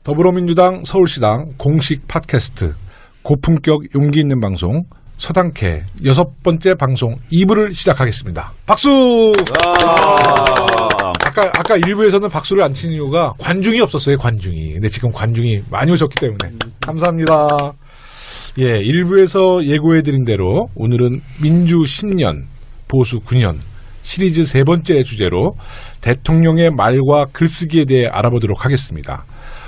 더불어민주당 서울시당 공식 팟캐스트 고품격 용기 있는 방송 서당캐 6번째 방송 2부를 시작하겠습니다. 박수! 아까 1부에서는 박수를 안 치는 이유가 관중이 없었어요. 관중이. 근데 지금 관중이 많이 오셨기 때문에 감사합니다. 예, 1부에서 예고해드린 대로 오늘은 민주 10년, 보수 9년 시리즈 3번째 주제로 대통령의 말과 글쓰기에 대해 알아보도록 하겠습니다.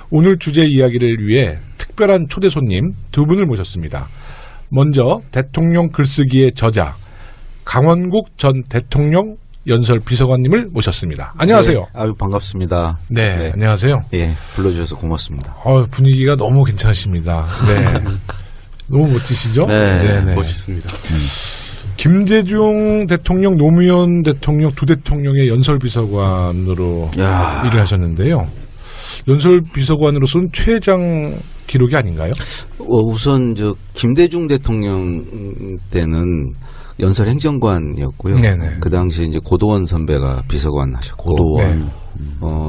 오늘 주제 이야기를 위해 특별한 초대 손님 2분을 모셨습니다. 먼저 대통령 글쓰기의 저자 강원국 전 대통령 연설 비서관님을 모셨습니다. 안녕하세요. 네, 아유 반갑습니다. 네, 네, 안녕하세요. 예, 불러주셔서 고맙습니다. 분위기가 너무 괜찮으십니다. 네, 너무 멋지시죠? 네, 네. 멋있습니다. 김대중 대통령, 노무현 대통령 두 대통령의 연설 비서관으로 일을 하셨는데요. 연설 비서관으로서는 최장 기록이 아닌가요? 우선 김대중 대통령 때는 연설 행정관이었고요. 네네. 그 당시에 이제 고도원 선배가 비서관 하셨고, 고도원.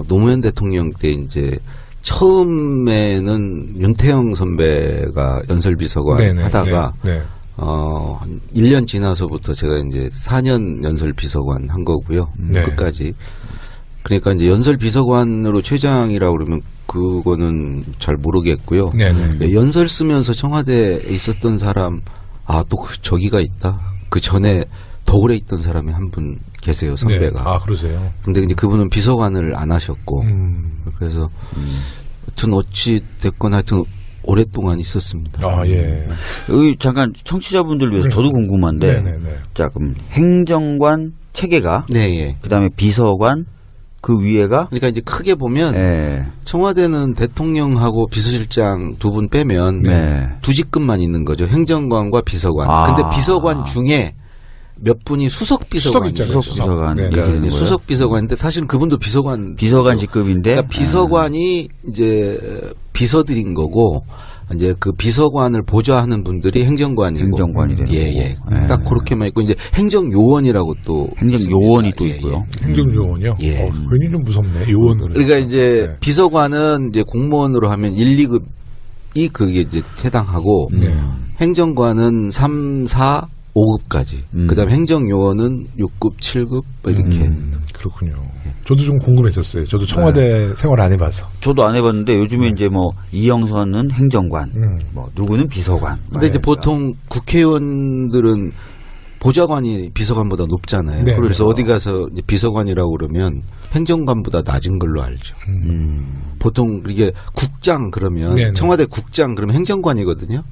노무현 대통령 때 이제 처음에는 윤태영 선배가 연설 비서관 네네. 하다가, 네. 1년 지나서부터 제가 이제 4년 연설 비서관 한 거고요. 네. 끝까지. 그러니까 이제 연설 비서관으로 최장이라고 그러면 그거는 잘 모르겠고요. 네네. 연설 쓰면서 청와대에 있었던 사람, 또 저기가 있다. 그 전에 더 오래 있던 사람이 한 분 계세요, 선배가. 네. 그러세요? 근데 이제 그분은 비서관을 안 하셨고, 그래서 전 어찌 됐건 하여튼 오랫동안 있었습니다. 예. 여기 잠깐 청취자분들 위해서 저도 궁금한데, 네네네. 자, 그럼 행정관 체계가, 네, 예. 그 다음에 비서관, 그 위에가? 그러니까 이제 크게 보면, 네. 청와대는 대통령하고 비서실장 2분 빼면, 네. 2직급만 있는 거죠. 행정관과 비서관. 근데 비서관 중에 몇 분이 수석 비서관이에요. 수석 비서관. 네. 그러니까 수석 비서관인데 사실은 그분도 비서관 직급인데. 그러니까 비서관이 이제 비서들인 거고, 이제 그 비서관을 보좌하는 분들이 행정관이래요. 예. 딱 그렇게만 있고, 이제 행정요원이라고 또. 행정요원이 있습니다. 또 있고요. 행정요원이요? 예. 괜히 좀 무섭네. 요원으로. 그러니까 이제 네. 비서관은 이제 공무원으로 하면 1, 2급이 그게 이제 해당하고, 행정관은 3, 4, 5급까지. 그 다음에 행정요원은 6급, 7급, 이렇게. 그렇군요. 저도 좀 궁금했었어요. 저도 청와대 생활 안 해봐서. 저도 안 해봤는데 요즘에 이제 뭐 이영선은 행정관, 뭐 누구는 비서관. 근데 이제 보통 국회의원들은 보좌관이 비서관보다 높잖아요. 네, 그래서 어디 가서 이제 비서관이라고 그러면 행정관보다 낮은 걸로 알죠. 보통 이게 국장 그러면 네네. 청와대 국장 그러면 행정관이거든요.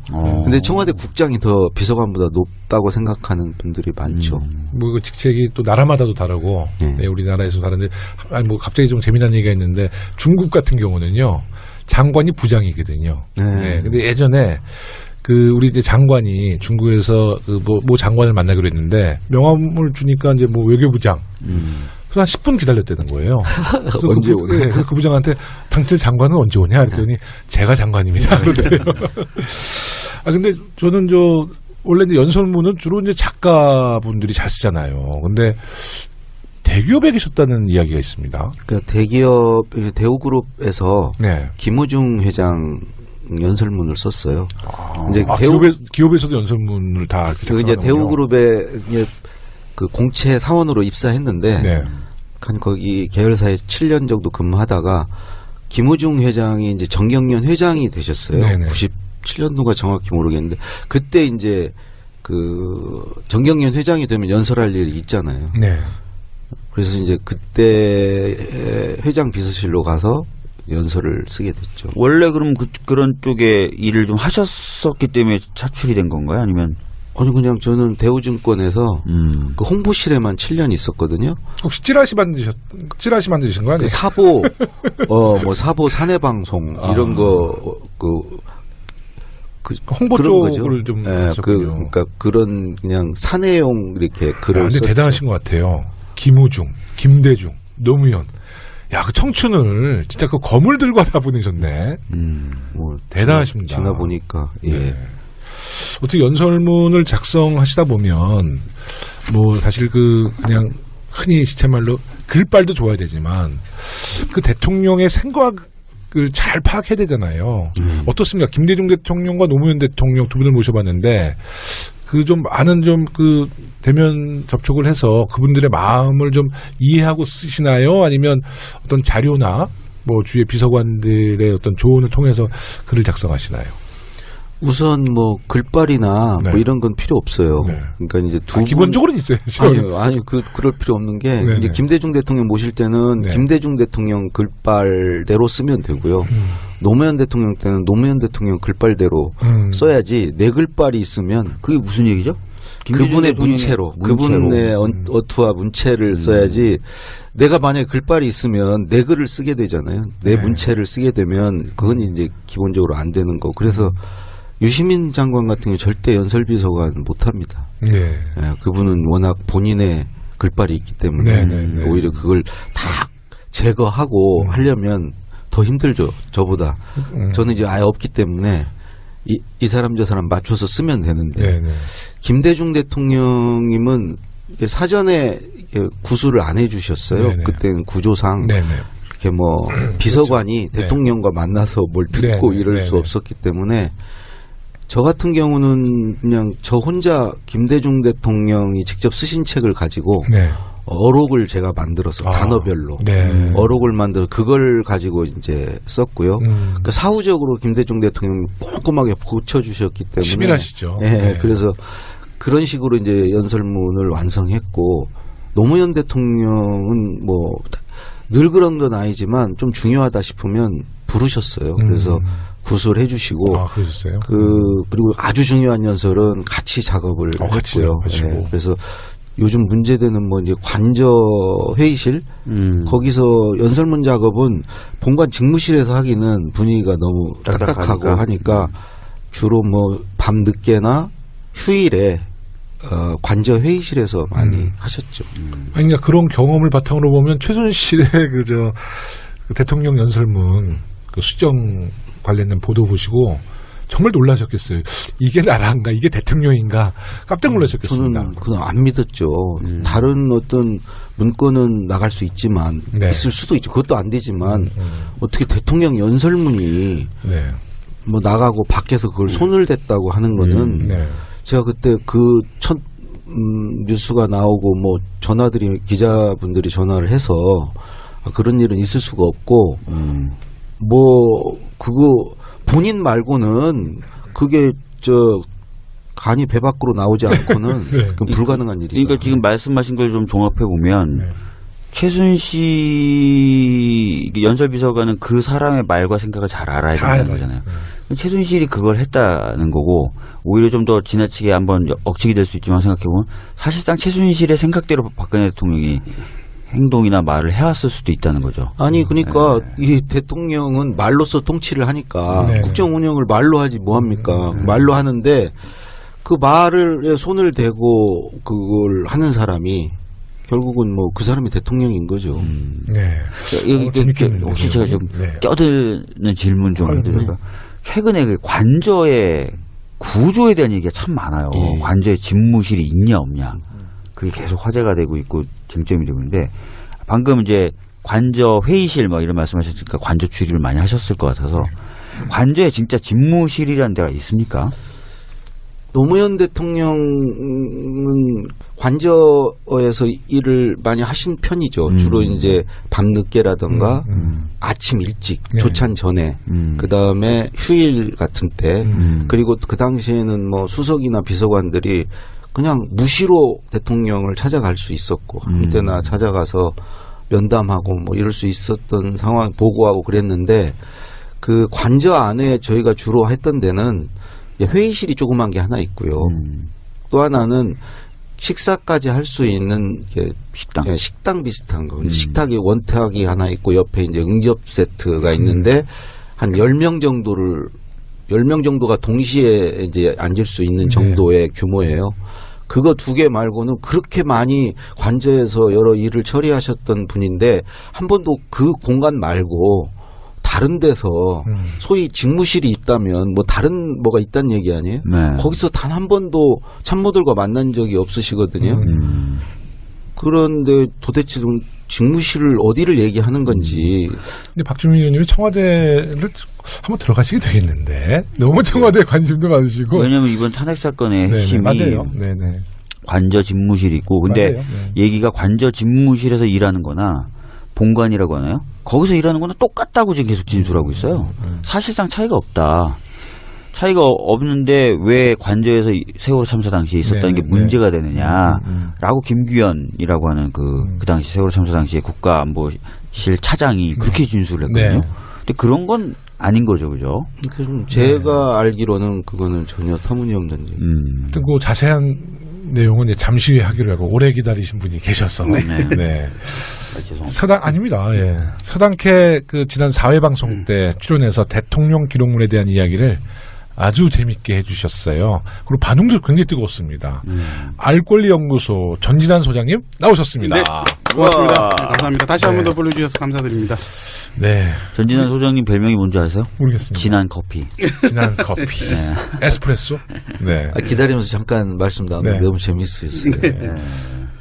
근데 청와대 국장이 더 비서관보다 높다고 생각하는 분들이 많죠. 뭐 그 직책이 또 나라마다도 다르고 네, 우리나라에서 다른데 뭐 갑자기 좀 재미난 얘기가 있는데 중국 같은 경우는요 장관이 부장이거든요. 네. 근데 예전에 우리 이제 장관이 중국에서 뭐 장관을 만나기로 했는데 명함을 주니까 이제 뭐 외교부장. 그래서 한 10분 기다렸다는 거예요. 언제 오냐? 네, 그 부장한테 당신 장관은 언제 오냐? 그랬더니 제가 장관입니다. 그러더래요. 근데 저는 원래 이제 연설문은 주로 이제 작가분들이 잘 쓰잖아요. 근데 대기업에 계셨다는 이야기가 있습니다. 그러니까 대기업, 대우그룹에서 네. 김우중 회장 연설문을 썼어요. 이제 기업에서도 연설문을 다 이제 대우그룹에 그 공채 사원으로 입사했는데 네. 한 거기 계열사에 7년 정도 근무하다가 김우중 회장이 이제 정경련 회장이 되셨어요. 네네. 97년도가 정확히 모르겠는데 그때 이제 그 정경련 회장이 되면 연설할 일이 있잖아요. 네. 그래서 이제 그때 회장 비서실로 가서 연설을 쓰게 됐죠. 원래 그럼 그런 쪽에 일을 좀 하셨었기 때문에 차출이 된 건가요? 아니면? 아니 그냥 저는 대우증권에서 그 홍보실에만 7년 있었거든요. 혹시 찌라시 만드신 거 아니에요? 사보 뭐 사보 사내방송 이런 거 홍보 쪽을 좀 하셨군요. 그러니까 그런 그냥 사내용 이렇게 글을 근데 썼죠. 대단하신 것 같아요. 김우중, 김대중, 노무현. 야, 그 청춘을 진짜 그 검을 들고 하다 보내셨네. 뭐 대단하십니다. 지나 보니까 예. 네. 어떻게 연설문을 작성하시다 보면 뭐 사실 그냥 흔히 시체말로 글빨도 좋아야 되지만 그 대통령의 생각을 잘 파악해야 되잖아요. 어떻습니까? 김대중 대통령과 노무현 대통령 두 분을 모셔봤는데 좀 많은 대면 접촉을 해서 그분들의 마음을 좀 이해하고 쓰시나요? 아니면 어떤 자료나 뭐 주위의 비서관들의 어떤 조언을 통해서 글을 작성하시나요? 우선 뭐 글빨이나 네. 뭐 이런 건 필요 없어요. 네. 그러니까 이제 기본적으로는 있어야죠. 아니요, 그럴 필요 없는 게 이제 김대중 대통령 모실 때는 네. 김대중 대통령 글빨대로 쓰면 되고요. 노무현 대통령 때는 노무현 대통령 글빨대로 써야지 내 글빨이 있으면 그게 무슨 얘기죠? 그분의 문체로 그분의 어투와 문체를 써야지 내가 만약에 글빨이 있으면 내 글을 쓰게 되잖아요. 내 네. 문체를 쓰게 되면 그건 이제 기본적으로 안 되는 거. 그래서 유시민 장관 같은 경우 절대 연설비서관 못합니다. 네. 예, 그분은 워낙 본인의 글빨이 있기 때문에 오히려 그걸 다 제거하고 하려면 더 힘들죠. 저보다. 저는 이제 아예 없기 때문에 이 사람 저 사람 맞춰서 쓰면 되는데 김대중 대통령님은 사전에 구술을 안 해주셨어요. 그때는 구조상 이렇게 뭐 비서관이 그렇죠. 대통령과 만나서 뭘 듣고 이럴 수 없었기 때문에 저 같은 경우는 그냥 저 혼자 김대중 대통령이 직접 쓰신 책을 가지고 어록을 제가 만들어서 단어별로 어록을 만들어 그걸 가지고 이제 썼고요. 그러니까 사후적으로 김대중 대통령이 꼼꼼하게 고쳐주셨기 때문에 치밀하시죠. 네. 그래서 그런 식으로 이제 연설문을 완성했고 노무현 대통령은 뭐 늘 그런 건 아니지만 좀 중요하다 싶으면 부르셨어요. 그래서 구술해 주시고 그러셨어요? 그리고 아주 중요한 연설은 같이 작업을 했고요. 네. 그래서 요즘 문제되는 뭐 이제 관저 회의실 거기서 연설문 작업은 본관 직무실에서 하기는 분위기가 너무 딱딱하고 하니까 주로 뭐 밤 늦게나 휴일에 관저 회의실에서 많이 하셨죠. 아니, 그러니까 그런 경험을 바탕으로 보면 최순실의 대통령 연설문 수정 관련된 보도 보시고 정말 놀라셨겠어요. 이게 나라인가, 이게 대통령인가 깜짝 놀라셨겠습니다. 저는 그냥 안 믿었죠. 다른 어떤 문건은 나갈 수 있지만 있을 수도 있죠. 그것도 안 되지만 어떻게 대통령 연설문이 뭐 나가고 밖에서 그걸 손을 댔다고 하는 거는 제가 그때 그 첫 뉴스가 나오고 뭐 기자분들이 전화를 해서 그런 일은 있을 수가 없고 뭐 그거 본인 말고는 그게 간이 배 밖으로 나오지 않고는 그건 불가능한 일이다. 그러니까 지금 말씀하신 걸 좀 종합해 보면 최순실 연설비서관은 그 사람의 말과 생각을 잘 알아야 된다는 거잖아요. 최순실이 그걸 했다는 거고 오히려 좀 더 지나치게 한번 억측이 될 수 있지만 생각해보면 사실상 최순실의 생각대로 박근혜 대통령이 행동이나 말을 해왔을 수도 있다는 거죠. 아니 그러니까 이 대통령은 말로써 통치를 하니까 국정 운영을 말로 하지 뭐합니까. 말로 하는데 그 말을 손을 대고 그걸 하는 사람이 결국은 뭐 그 사람이 대통령인 거죠. 혹시 제가 좀 껴드는 질문 좀 해드릴까요? 최근에 그 관저의 구조에 대한 얘기가 참 많아요. 관저에 집무실이 있냐 없냐. 그게 계속 화제가 되고 있고 쟁점이 되고 있는데 방금 이제 관저 회의실 뭐 이런 말씀하셨으니까 관저 추리를 많이 하셨을 것 같아서 관저에 진짜 집무실이라는 데가 있습니까? 노무현 대통령은 관저에서 일을 많이 하신 편이죠. 주로 이제 밤늦게라든가 아침 일찍 조찬 전에 그다음에 휴일 같은 때 그리고 그 당시에는 뭐 수석이나 비서관들이 그냥 무시로 대통령을 찾아갈 수 있었고 아무 때나 찾아가서 면담하고 뭐 이럴 수 있었던 상황 보고하고 그랬는데 그 관저 안에 저희가 주로 했던 데는 회의실이 조그만 게 하나 있고요. 또 하나는 식사까지 할 수 있는 식당 비슷한 거. 식탁이 원탁이 하나 있고 옆에 이제 응접 세트가 있는데 한 10명 정도가 동시에 이제 앉을 수 있는 정도의 규모예요. 그거 두 개 말고는 그렇게 많이 관저에서 여러 일을 처리하셨던 분인데 한 번도 그 공간 말고 다른 데서 소위 직무실이 있다면 뭐 다른 뭐가 있다는 얘기 아니에요? 거기서 단 한 번도 참모들과 만난 적이 없으시거든요. 그런데 도대체 좀 직무실을 어디를 얘기하는 건지. 근데 박주민 의원님이 청와대를 한번 들어가시게 되겠는데 너무 청와대에 관심도 많으시고. 왜냐하면 이번 탄핵 사건의 핵심이 맞아요. 네네. 관저 집무실이 있고 근데 맞아요. 네. 얘기가 관저 집무실에서 일하는 거나 본관이라고 하나요? 거기서 일하는 거는 똑같다고 지금 계속 진술하고 있어요. 사실상 차이가 없다. 차이가 없는데 왜 관저에서 세월호 참사 당시에 있었다는 게 문제가 되느냐라고 김규현이라고 하는 그 당시 세월호 참사 당시에 국가안보실 차장이 그렇게 진술을 했거든요. 근데 그런 건 아닌 거죠, 그죠? 제가 알기로는 그거는 전혀 터무니없는 일. 그 자세한 내용은 이제 잠시 후에 하기로 하고 오래 기다리신 분이 계셔서. 네. 죄송합니다. 아닙니다. 예. 서당캐 그 지난 4회 방송 때 출연해서 대통령 기록물에 대한 이야기를 아주 재밌게 해주셨어요. 그리고 반응도 굉장히 뜨거웠습니다. 알권리연구소 전진환 소장님 나오셨습니다. 네, 고맙습니다. 네, 감사합니다. 다시 한 번 더 불러주셔서 감사드립니다. 네. 전진환 소장님 별명이 뭔지 아세요? 모르겠습니다. 진한 커피. 진한 커피. 에스프레소? 네. 기다리면서 잠깐 말씀 나누면 너무 재밌어요. 네.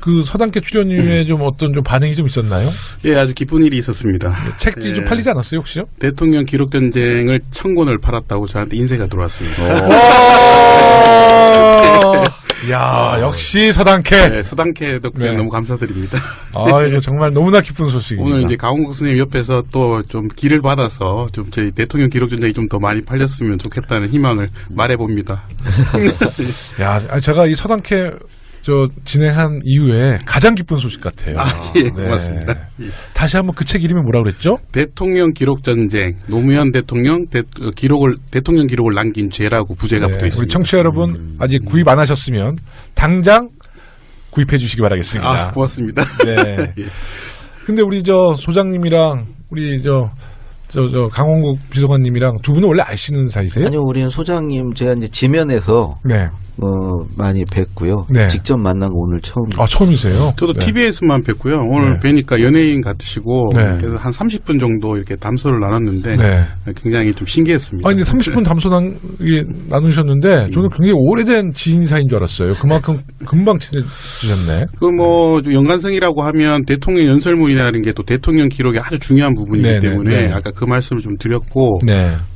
그 서당캐 출연 이후에 좀 어떤 좀 반응이 좀 있었나요? 예, 아주 기쁜 일이 있었습니다. 책지 좀 팔리지 않았어요, 혹시요? 대통령 기록전쟁을 1000권을 팔았다고 저한테 인쇄가 들어왔습니다. 야, 역시 서당캐. 네, 서당캐 덕분에 너무 감사드립니다. 아, 이거 정말 너무나 기쁜 소식입니다. 오늘 이제 강홍국 선생님 옆에서 또 좀 길을 받아서 좀 저희 대통령 기록전쟁이 좀 더 많이 팔렸으면 좋겠다는 희망을 말해봅니다. 야, 제가 이 서당캐 진행한 이후에 가장 기쁜 소식 같아요. 예, 고맙습니다. 다시 한번 그 책 이름이 뭐라고 그랬죠? 대통령 기록전쟁, 노무현 대통령 대통령 기록을 남긴 죄라고 부제가 붙어 있습니다. 우리 청취자 여러분 아직 구입 안 하셨으면 당장 구입해 주시기 바라겠습니다. 고맙습니다. 네. 예. 근데 우리 소장님이랑 우리 강원국 비서관님이랑 두 분은 원래 아시는 사이세요? 아니요, 우리는 소장님 제가 이제 지면에서 많이 뵀고요. 네. 직접 만난 거 오늘 처음이에요. 아, 처음이세요? 저도 네. TV에서만 뵀고요. 오늘 뵈니까 연예인 같으시고 네. 그래서 한 30분 정도 이렇게 담소를 나눴는데 네. 굉장히 좀 신기했습니다. 아니, 근데 30분 담소 나누셨는데 저는 굉장히 오래된 지인 사이인 줄 알았어요. 그만큼 금방 친해지셨네. 연관성이라고 하면 대통령 연설문이라는 게 또 대통령 기록이 아주 중요한 부분이기 때문에 아까 그 말씀을 좀 드렸고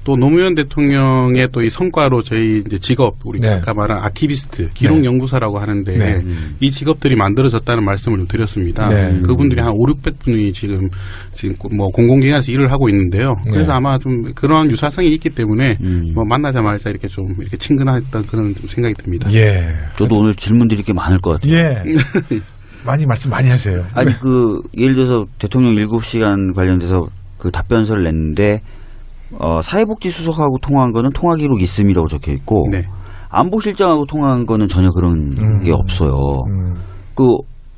또 노무현 대통령의 또 이 성과로 저희 이제 직업 우리가 아까 말한 아키비스트 기록연구사라고 하는데 이 직업들이 만들어졌다는 말씀을 좀 드렸습니다. 그분들이 한 5,600분이 지금 뭐 공공기관에서 일을 하고 있는데요. 그래서 아마 좀 그런 유사성이 있기 때문에 뭐 만나자마자 이렇게 좀 이렇게 친근했던 그런 좀 생각이 듭니다. 예. 저도 오늘 질문 드릴 게 많을 것 같아요. 예. 말씀 많이 하세요. 아니 예를 들어서 대통령 7시간 관련돼서 그 답변서를 냈는데 사회복지수석하고 통화한 거는 통화 기록 있음이라고 적혀 있고 안보실장하고 통화한 거는 전혀 그런 게 없어요. 그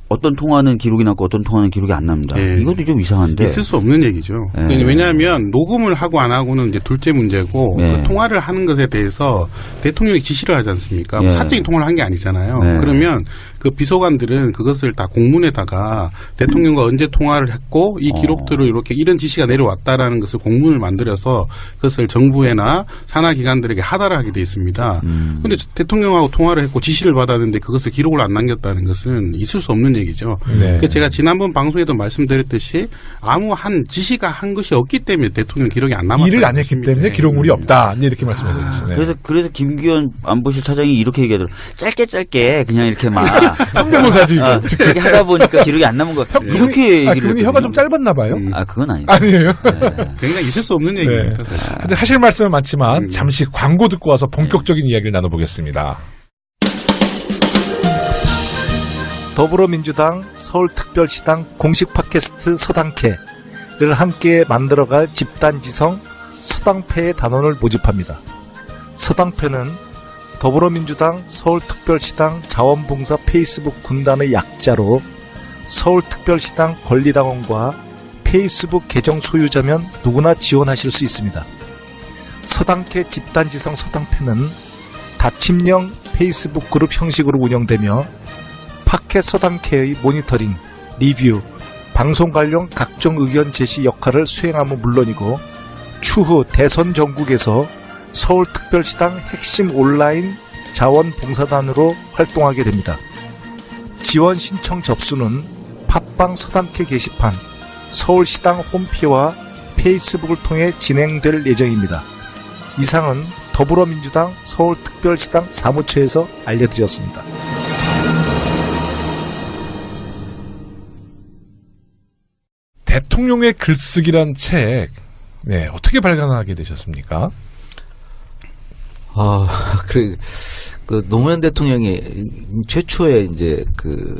어떤 통화는 기록이 남고 어떤 통화는 기록이 안 납니다. 이것도 좀 이상한데. 있을 수 없는 얘기죠. 왜냐하면 녹음을 하고 안 하고는 이제 둘째 문제고 그 통화를 하는 것에 대해서 대통령이 지시를 하지 않습니까? 사적인 통화를 한 게 아니잖아요. 그러면 그 비서관들은 그것을 다 공문에다가 대통령과 언제 통화를 했고 이 기록들을 이렇게 이런 지시가 내려왔다라는 것을 공문을 만들어서 그것을 정부에나 산하기관들에게 하달을 하게 돼 있습니다. 그런데 대통령하고 통화를 했고 지시를 받았는데 그것을 기록을 안 남겼다는 것은 있을 수 없는 얘기죠. 그래서 제가 지난번 방송에도 말씀드렸듯이 아무 한 지시가 한 것이 없기 때문에 대통령 기록이 안 남았다. 일을 안 했기 때문에 기록물이 없다. 이렇게 말씀하셨잖아요. 그래서 김규현 안보실 차장이 이렇게 얘기하더라고요. 짧게 그냥 이렇게 막 성대모사지. 그렇게 하다 보니까 기록이 안 남은 거. 이렇게 얘기를 그분이 혀가 좀 짧았나 봐요. 그건 아니에요. 아니에요. 굉장히 있을 수 없는 얘기입니다. 근데 하실 말씀은 많지만 잠시 광고 듣고 와서 본격적인 이야기를 나눠보겠습니다. 더불어민주당 서울특별시당 공식 팟캐스트 서당캐를 함께 만들어갈 집단지성 서당패의 단원을 모집합니다. 서당패는 더불어민주당 서울특별시당 자원봉사 페이스북 군단의 약자로 서울특별시당 권리당원과 페이스북 계정 소유자면 누구나 지원하실 수 있습니다. 서당캐 집단지성 서당패는 다침령 페이스북 그룹 형식으로 운영되며 팟캐 서당캐의 모니터링, 리뷰, 방송 관련 각종 의견 제시 역할을 수행함은 물론이고 추후 대선 전국에서 서울특별시당 핵심 온라인 자원봉사단으로 활동하게 됩니다. 지원 신청 접수는 팟빵 서당캐 게시판, 서울시당 홈피와 페이스북을 통해 진행될 예정입니다. 이상은 더불어민주당 서울특별시당 사무처에서 알려드렸습니다. 대통령의 글쓰기란 책, 네, 어떻게 발간하게 되셨습니까? 그 노무현 대통령이 최초에 이제 그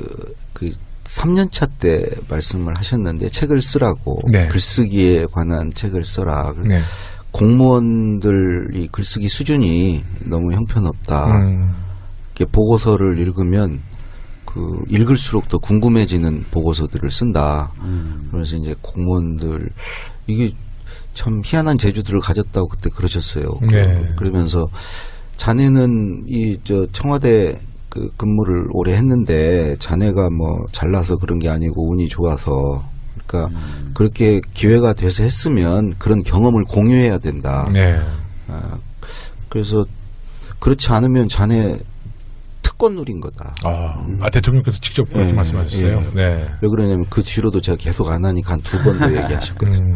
3년차 때 말씀을 하셨는데 책을 쓰라고 네. 글쓰기에 관한 책을 써라. 네. 공무원들이 글쓰기 수준이 너무 형편없다. 이렇게 보고서를 읽으면 읽을수록 더 궁금해지는 보고서들을 쓴다. 그래서 이제 공무원들 이게 참 희한한 재주들을 가졌다고 그때 그러셨어요. 네. 그러면서 자네는 청와대 근무를 오래 했는데 자네가 뭐 잘나서 그런 게 아니고 운이 좋아서 그러니까 그렇게 기회가 돼서 했으면 그런 경험을 공유해야 된다. 네. 그래서 그렇지 않으면 자네 특권 누린 거다. 대통령께서 직접 그렇게 말씀하셨어요. 네. 왜 그러냐면 그 뒤로도 제가 계속 안 하니까 한 2번 더 얘기하셨거든요.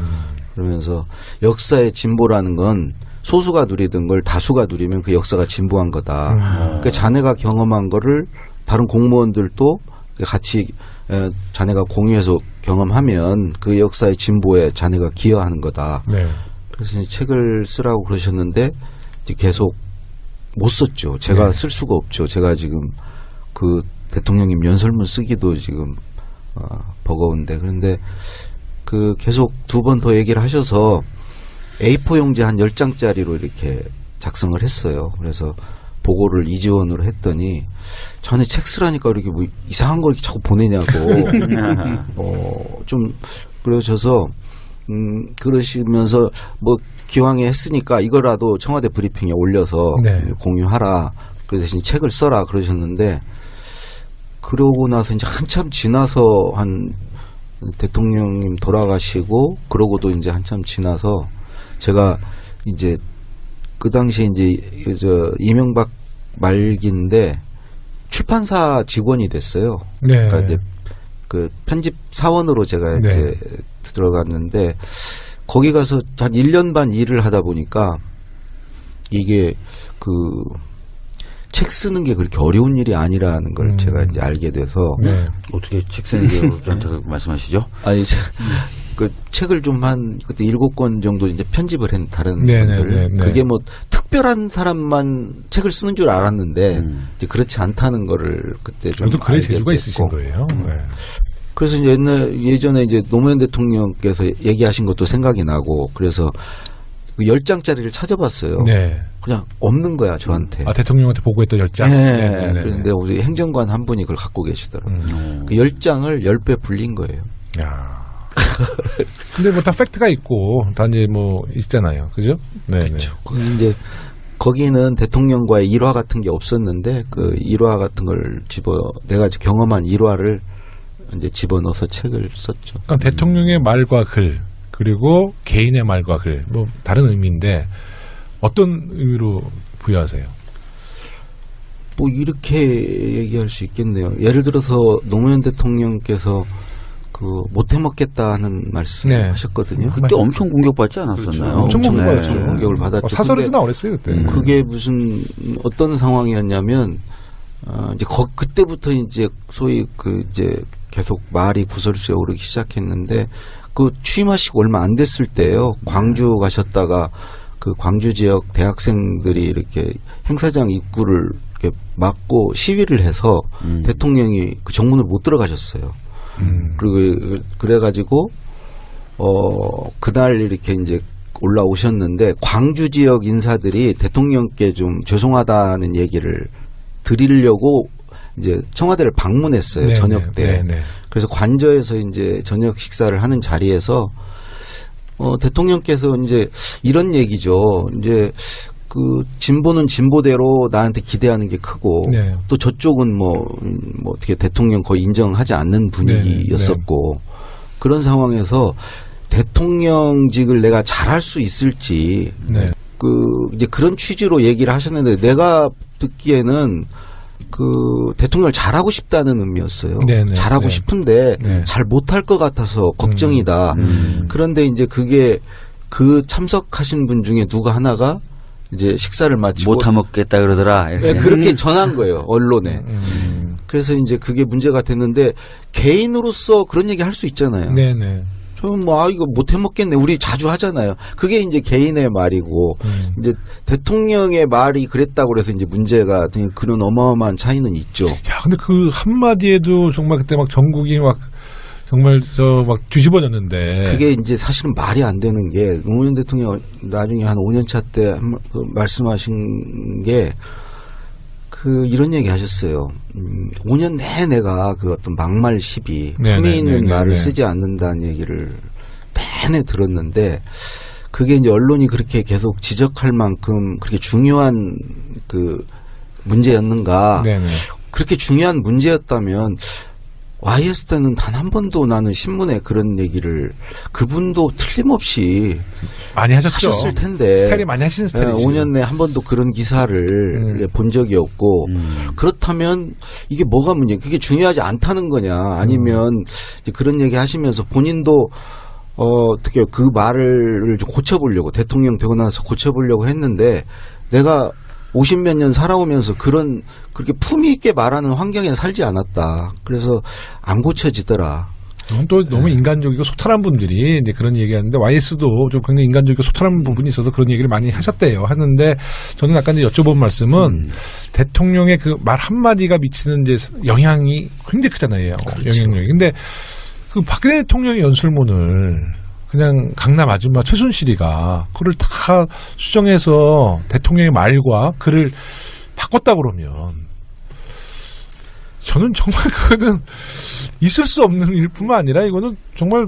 그러면서 역사의 진보라는 건 소수가 누리던 걸 다수가 누리면 그 역사가 진보한 거다. 그러니까 자네가 경험한 거를 다른 공무원들도 같이 자네가 공유해서 경험하면 그 역사의 진보에 자네가 기여하는 거다. 네. 그래서 책을 쓰라고 그러셨는데 계속 못 썼죠. 제가 네. 쓸 수가 없죠. 제가 지금 그 대통령님 연설문 쓰기도 지금 버거운데 그런데 계속 2번 더 얘기를 하셔서 A4 용지 한 10장짜리로 이렇게 작성을 했어요. 그래서 보고를 이지원으로 했더니 자네 책 쓰라니까 이렇게 뭐 이상한 걸 이렇게 자꾸 보내냐고 좀 그러셔서 그러시면서 뭐 기왕에 했으니까 이거라도 청와대 브리핑에 올려서 네. 공유하라. 그 대신 책을 써라 그러셨는데 그러고 나서 이제 한참 지나서 한 대통령님 돌아가시고 그러고도 이제 한참 지나서 제가 이제 그 당시에 이제 이명박 말기인데 출판사 직원이 됐어요. 네. 그러니까 이제 그 편집 사원으로 제가 네. 이제 들어갔는데 거기 가서 한 1년 반 일을 하다 보니까 이게 책 쓰는 게 그렇게 어려운 일이 아니라는 걸 제가 이제 알게 돼서 네. 어떻게 책 쓰는 게 어렵다고 말씀하시죠? 아니 그 책을 좀 한 그때 7권 정도 이제 편집을 한 다른 분들 그게 뭐 특별한 사람만 책을 쓰는 줄 알았는데 이제 그렇지 않다는 거를 그때 좀 그래도 그래 알게 재주가 됐고. 있으신 거예요. 네. 그래서 이제 예전에 이제 노무현 대통령께서 얘기하신 것도 생각이 나고 그래서 그 10장짜리를 찾아봤어요. 네. 그냥 없는 거야 저한테. 대통령한테 보고했던 10장. 네. 네. 그런데 우리 행정관 한 분이 그걸 갖고 계시더라고요. 그 10장을 10배 불린 거예요. 야. 근데 뭐 다 팩트가 있고 다 이제 뭐 있잖아요. 그죠? 네. 그렇죠. 이제 거기는 대통령과의 일화 같은 게 없었는데 그 일화 같은 걸 내가 경험한 일화를 이제 집어넣어서 책을 썼죠. 그러니까 대통령의 말과 글 그리고 개인의 말과 글 뭐 다른 의미인데 어떤 의미로 부여하세요? 뭐 이렇게 얘기할 수 있겠네요. 예를 들어서 노무현 대통령께서 못 해먹겠다는 말씀하셨거든요. 그때 엄청 공격받지 않았었나요? 그렇죠. 엄청 공격받았죠. 공격을 받았죠. 사설에도 나오랬어요 그때. 그게 무슨 어떤 상황이었냐면 이제 그때부터 이제 소위 이제 계속 말이 구설수에 오르기 시작했는데 취임하시고 얼마 안 됐을 때요. 광주 가셨다가 그 광주 지역 대학생들이 이렇게 행사장 입구를 이렇게 막고 시위를 해서 대통령이 그 정문으로 못 들어가셨어요. 그리고 그래가지고 그날 이렇게 이제 올라오셨는데 광주 지역 인사들이 대통령께 좀 죄송하다는 얘기를 드리려고 이제 청와대를 방문했어요. 네네, 저녁 때. 네네. 그래서 관저에서 이제 저녁 식사를 하는 자리에서 대통령께서 이제 이런 얘기죠. 이제 진보는 진보대로 나한테 기대하는 게 크고 네. 또 저쪽은 뭐 어떻게 대통령 거의 인정하지 않는 분위기였었고 그런 상황에서 대통령직을 내가 잘할 수 있을지 네. 이제 그런 취지로 얘기를 하셨는데 내가 듣기에는 그 대통령을 잘하고 싶다는 의미였어요. 네네, 잘하고 네. 싶은데 네. 잘 못할 것 같아서 걱정이다. 그런데 이제 그게 그 참석하신 분 중에 누가 하나가 이제 식사를 마치고 못 타먹겠다 그러더라. 이렇게. 네, 그렇게 전한 거예요, 언론에. 그래서 이제 그게 문제가 됐는데 개인으로서 그런 얘기 할 수 있잖아요. 네네. 좀 뭐 이거 못 해먹겠네. 우리 자주 하잖아요. 그게 이제 개인의 말이고 이제 대통령의 말이 그랬다고 그래서 이제 문제가 그런 어마어마한 차이는 있죠. 야, 근데 그 한마디에도 정말 그때 막 전국이 막 정말 막 뒤집어졌는데. 그게 이제 사실은 말이 안 되는 게 노무현 대통령 나중에 한 5년차 때 말씀하신 게 그 이런 얘기 하셨어요. 5년 내내가 그 어떤 막말 시비, 품위 있는 말을 쓰지 않는다는 얘기를 내내 들었는데 그게 이제 언론이 그렇게 계속 지적할 만큼 그렇게 중요한 그 문제였는가? 네네. 그렇게 중요한 문제였다면 YS 때는 단 한 번도 나는 신문에 그런 얘기를 그분도 틀림없이 많이 하셨을 텐데 스타일이 많이 하시는 스타일이죠. 5년 내에 한 번도 그런 기사를 본 적이 없고 그렇다면 이게 뭐가 문제? 그게 중요하지 않다는 거냐? 아니면 이제 그런 얘기 하시면서 본인도 어떻게 그 말을 고쳐보려고 대통령 되고 나서 고쳐보려고 했는데 내가 50몇 년 살아오면서 그렇게 품위 있게 말하는 환경에 살지 않았다. 그래서 안 고쳐지더라. 또 너무 인간적이고 소탈한 분들이 이제 그런 얘기하는데 YS도 좀 굉장히 인간적이고 소탈한 부분이 있어서 그런 얘기를 많이 하셨대요. 하는데 저는 아까 이제 여쭤본 말씀은 대통령의 그 말 한마디가 미치는 이제 영향이 굉장히 크잖아요. 그렇죠. 영향력이. 근데 그 박근혜 대통령의 연설문을 그냥 강남 아줌마 최순실이가 그걸 다 수정해서 대통령의 말과 글을 바꿨다 그러면 저는 정말 그거는 있을 수 없는 일뿐만 아니라 이거는 정말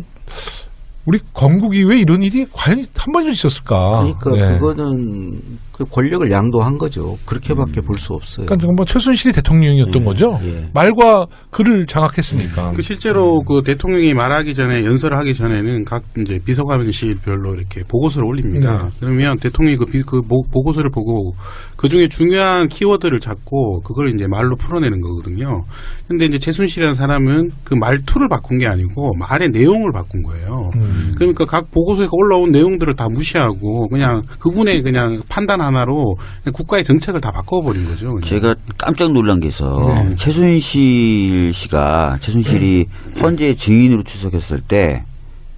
우리 건국 이후에 이런 일이 과연 한 번이라도 있었을까. 그러니까 네. 그거는 그 권력을 양도한 거죠. 그렇게밖에 볼 수 없어요. 그러니까 정말 최순실이 대통령이었던 거죠. 말과 글을 장악했으니까. 그 실제로 그 대통령이 말하기 전에 연설을 하기 전에는 각 이제 비서관실별로 이렇게 보고서를 올립니다. 네. 그러면 대통령이 그 보고서를 보고 그 중에 중요한 키워드를 잡고 그걸 이제 말로 풀어내는 거거든요. 근데 이제 최순실이라는 사람은 그 말투를 바꾼 게 아니고 말의 내용을 바꾼 거예요. 그러니까 각 보고서에 올라온 내용들을 다 무시하고 그냥 그분의 그냥 판단 하나로 국가의 정책을 다 바꿔버린 거죠. 그냥. 제가 깜짝 놀란 게 있어. 최순실이 헌재 증인으로 출석했을 때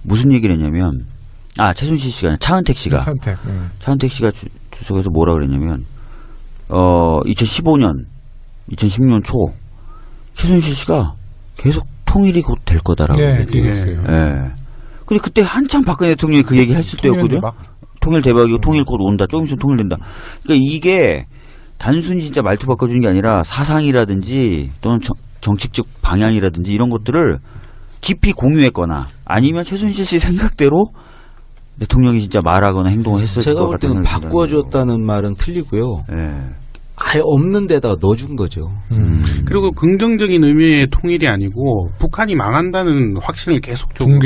무슨 얘기를 했냐면 최순실 씨가 아니라 차은택 씨가 차은택 씨가 출석해서 뭐라 그랬냐면 2015년 초 최순실 씨가 계속 통일이 곧 될 거다라고 얘기했어요. 근데 그때 한참 박근혜 대통령이 그 얘기 했을 때였거든요. 통일 대박이고 통일 곧 온다. 조금 있으면 통일된다. 그러니까 이게 단순히 진짜 말투 바꿔주는 게 아니라 사상이라든지 또는 정책적 방향이라든지 이런 것들을 깊이 공유했거나 아니면 최순실 씨 생각대로 대통령이 진짜 말하거나 행동을 했을 것 같아요. 제가 볼 때는 바꿔줬다는 말은 틀리고요. 아예 없는 데다가 넣어준 거죠. 그리고 긍정적인 의미의 통일이 아니고 북한이 망한다는 확신을 계속적으로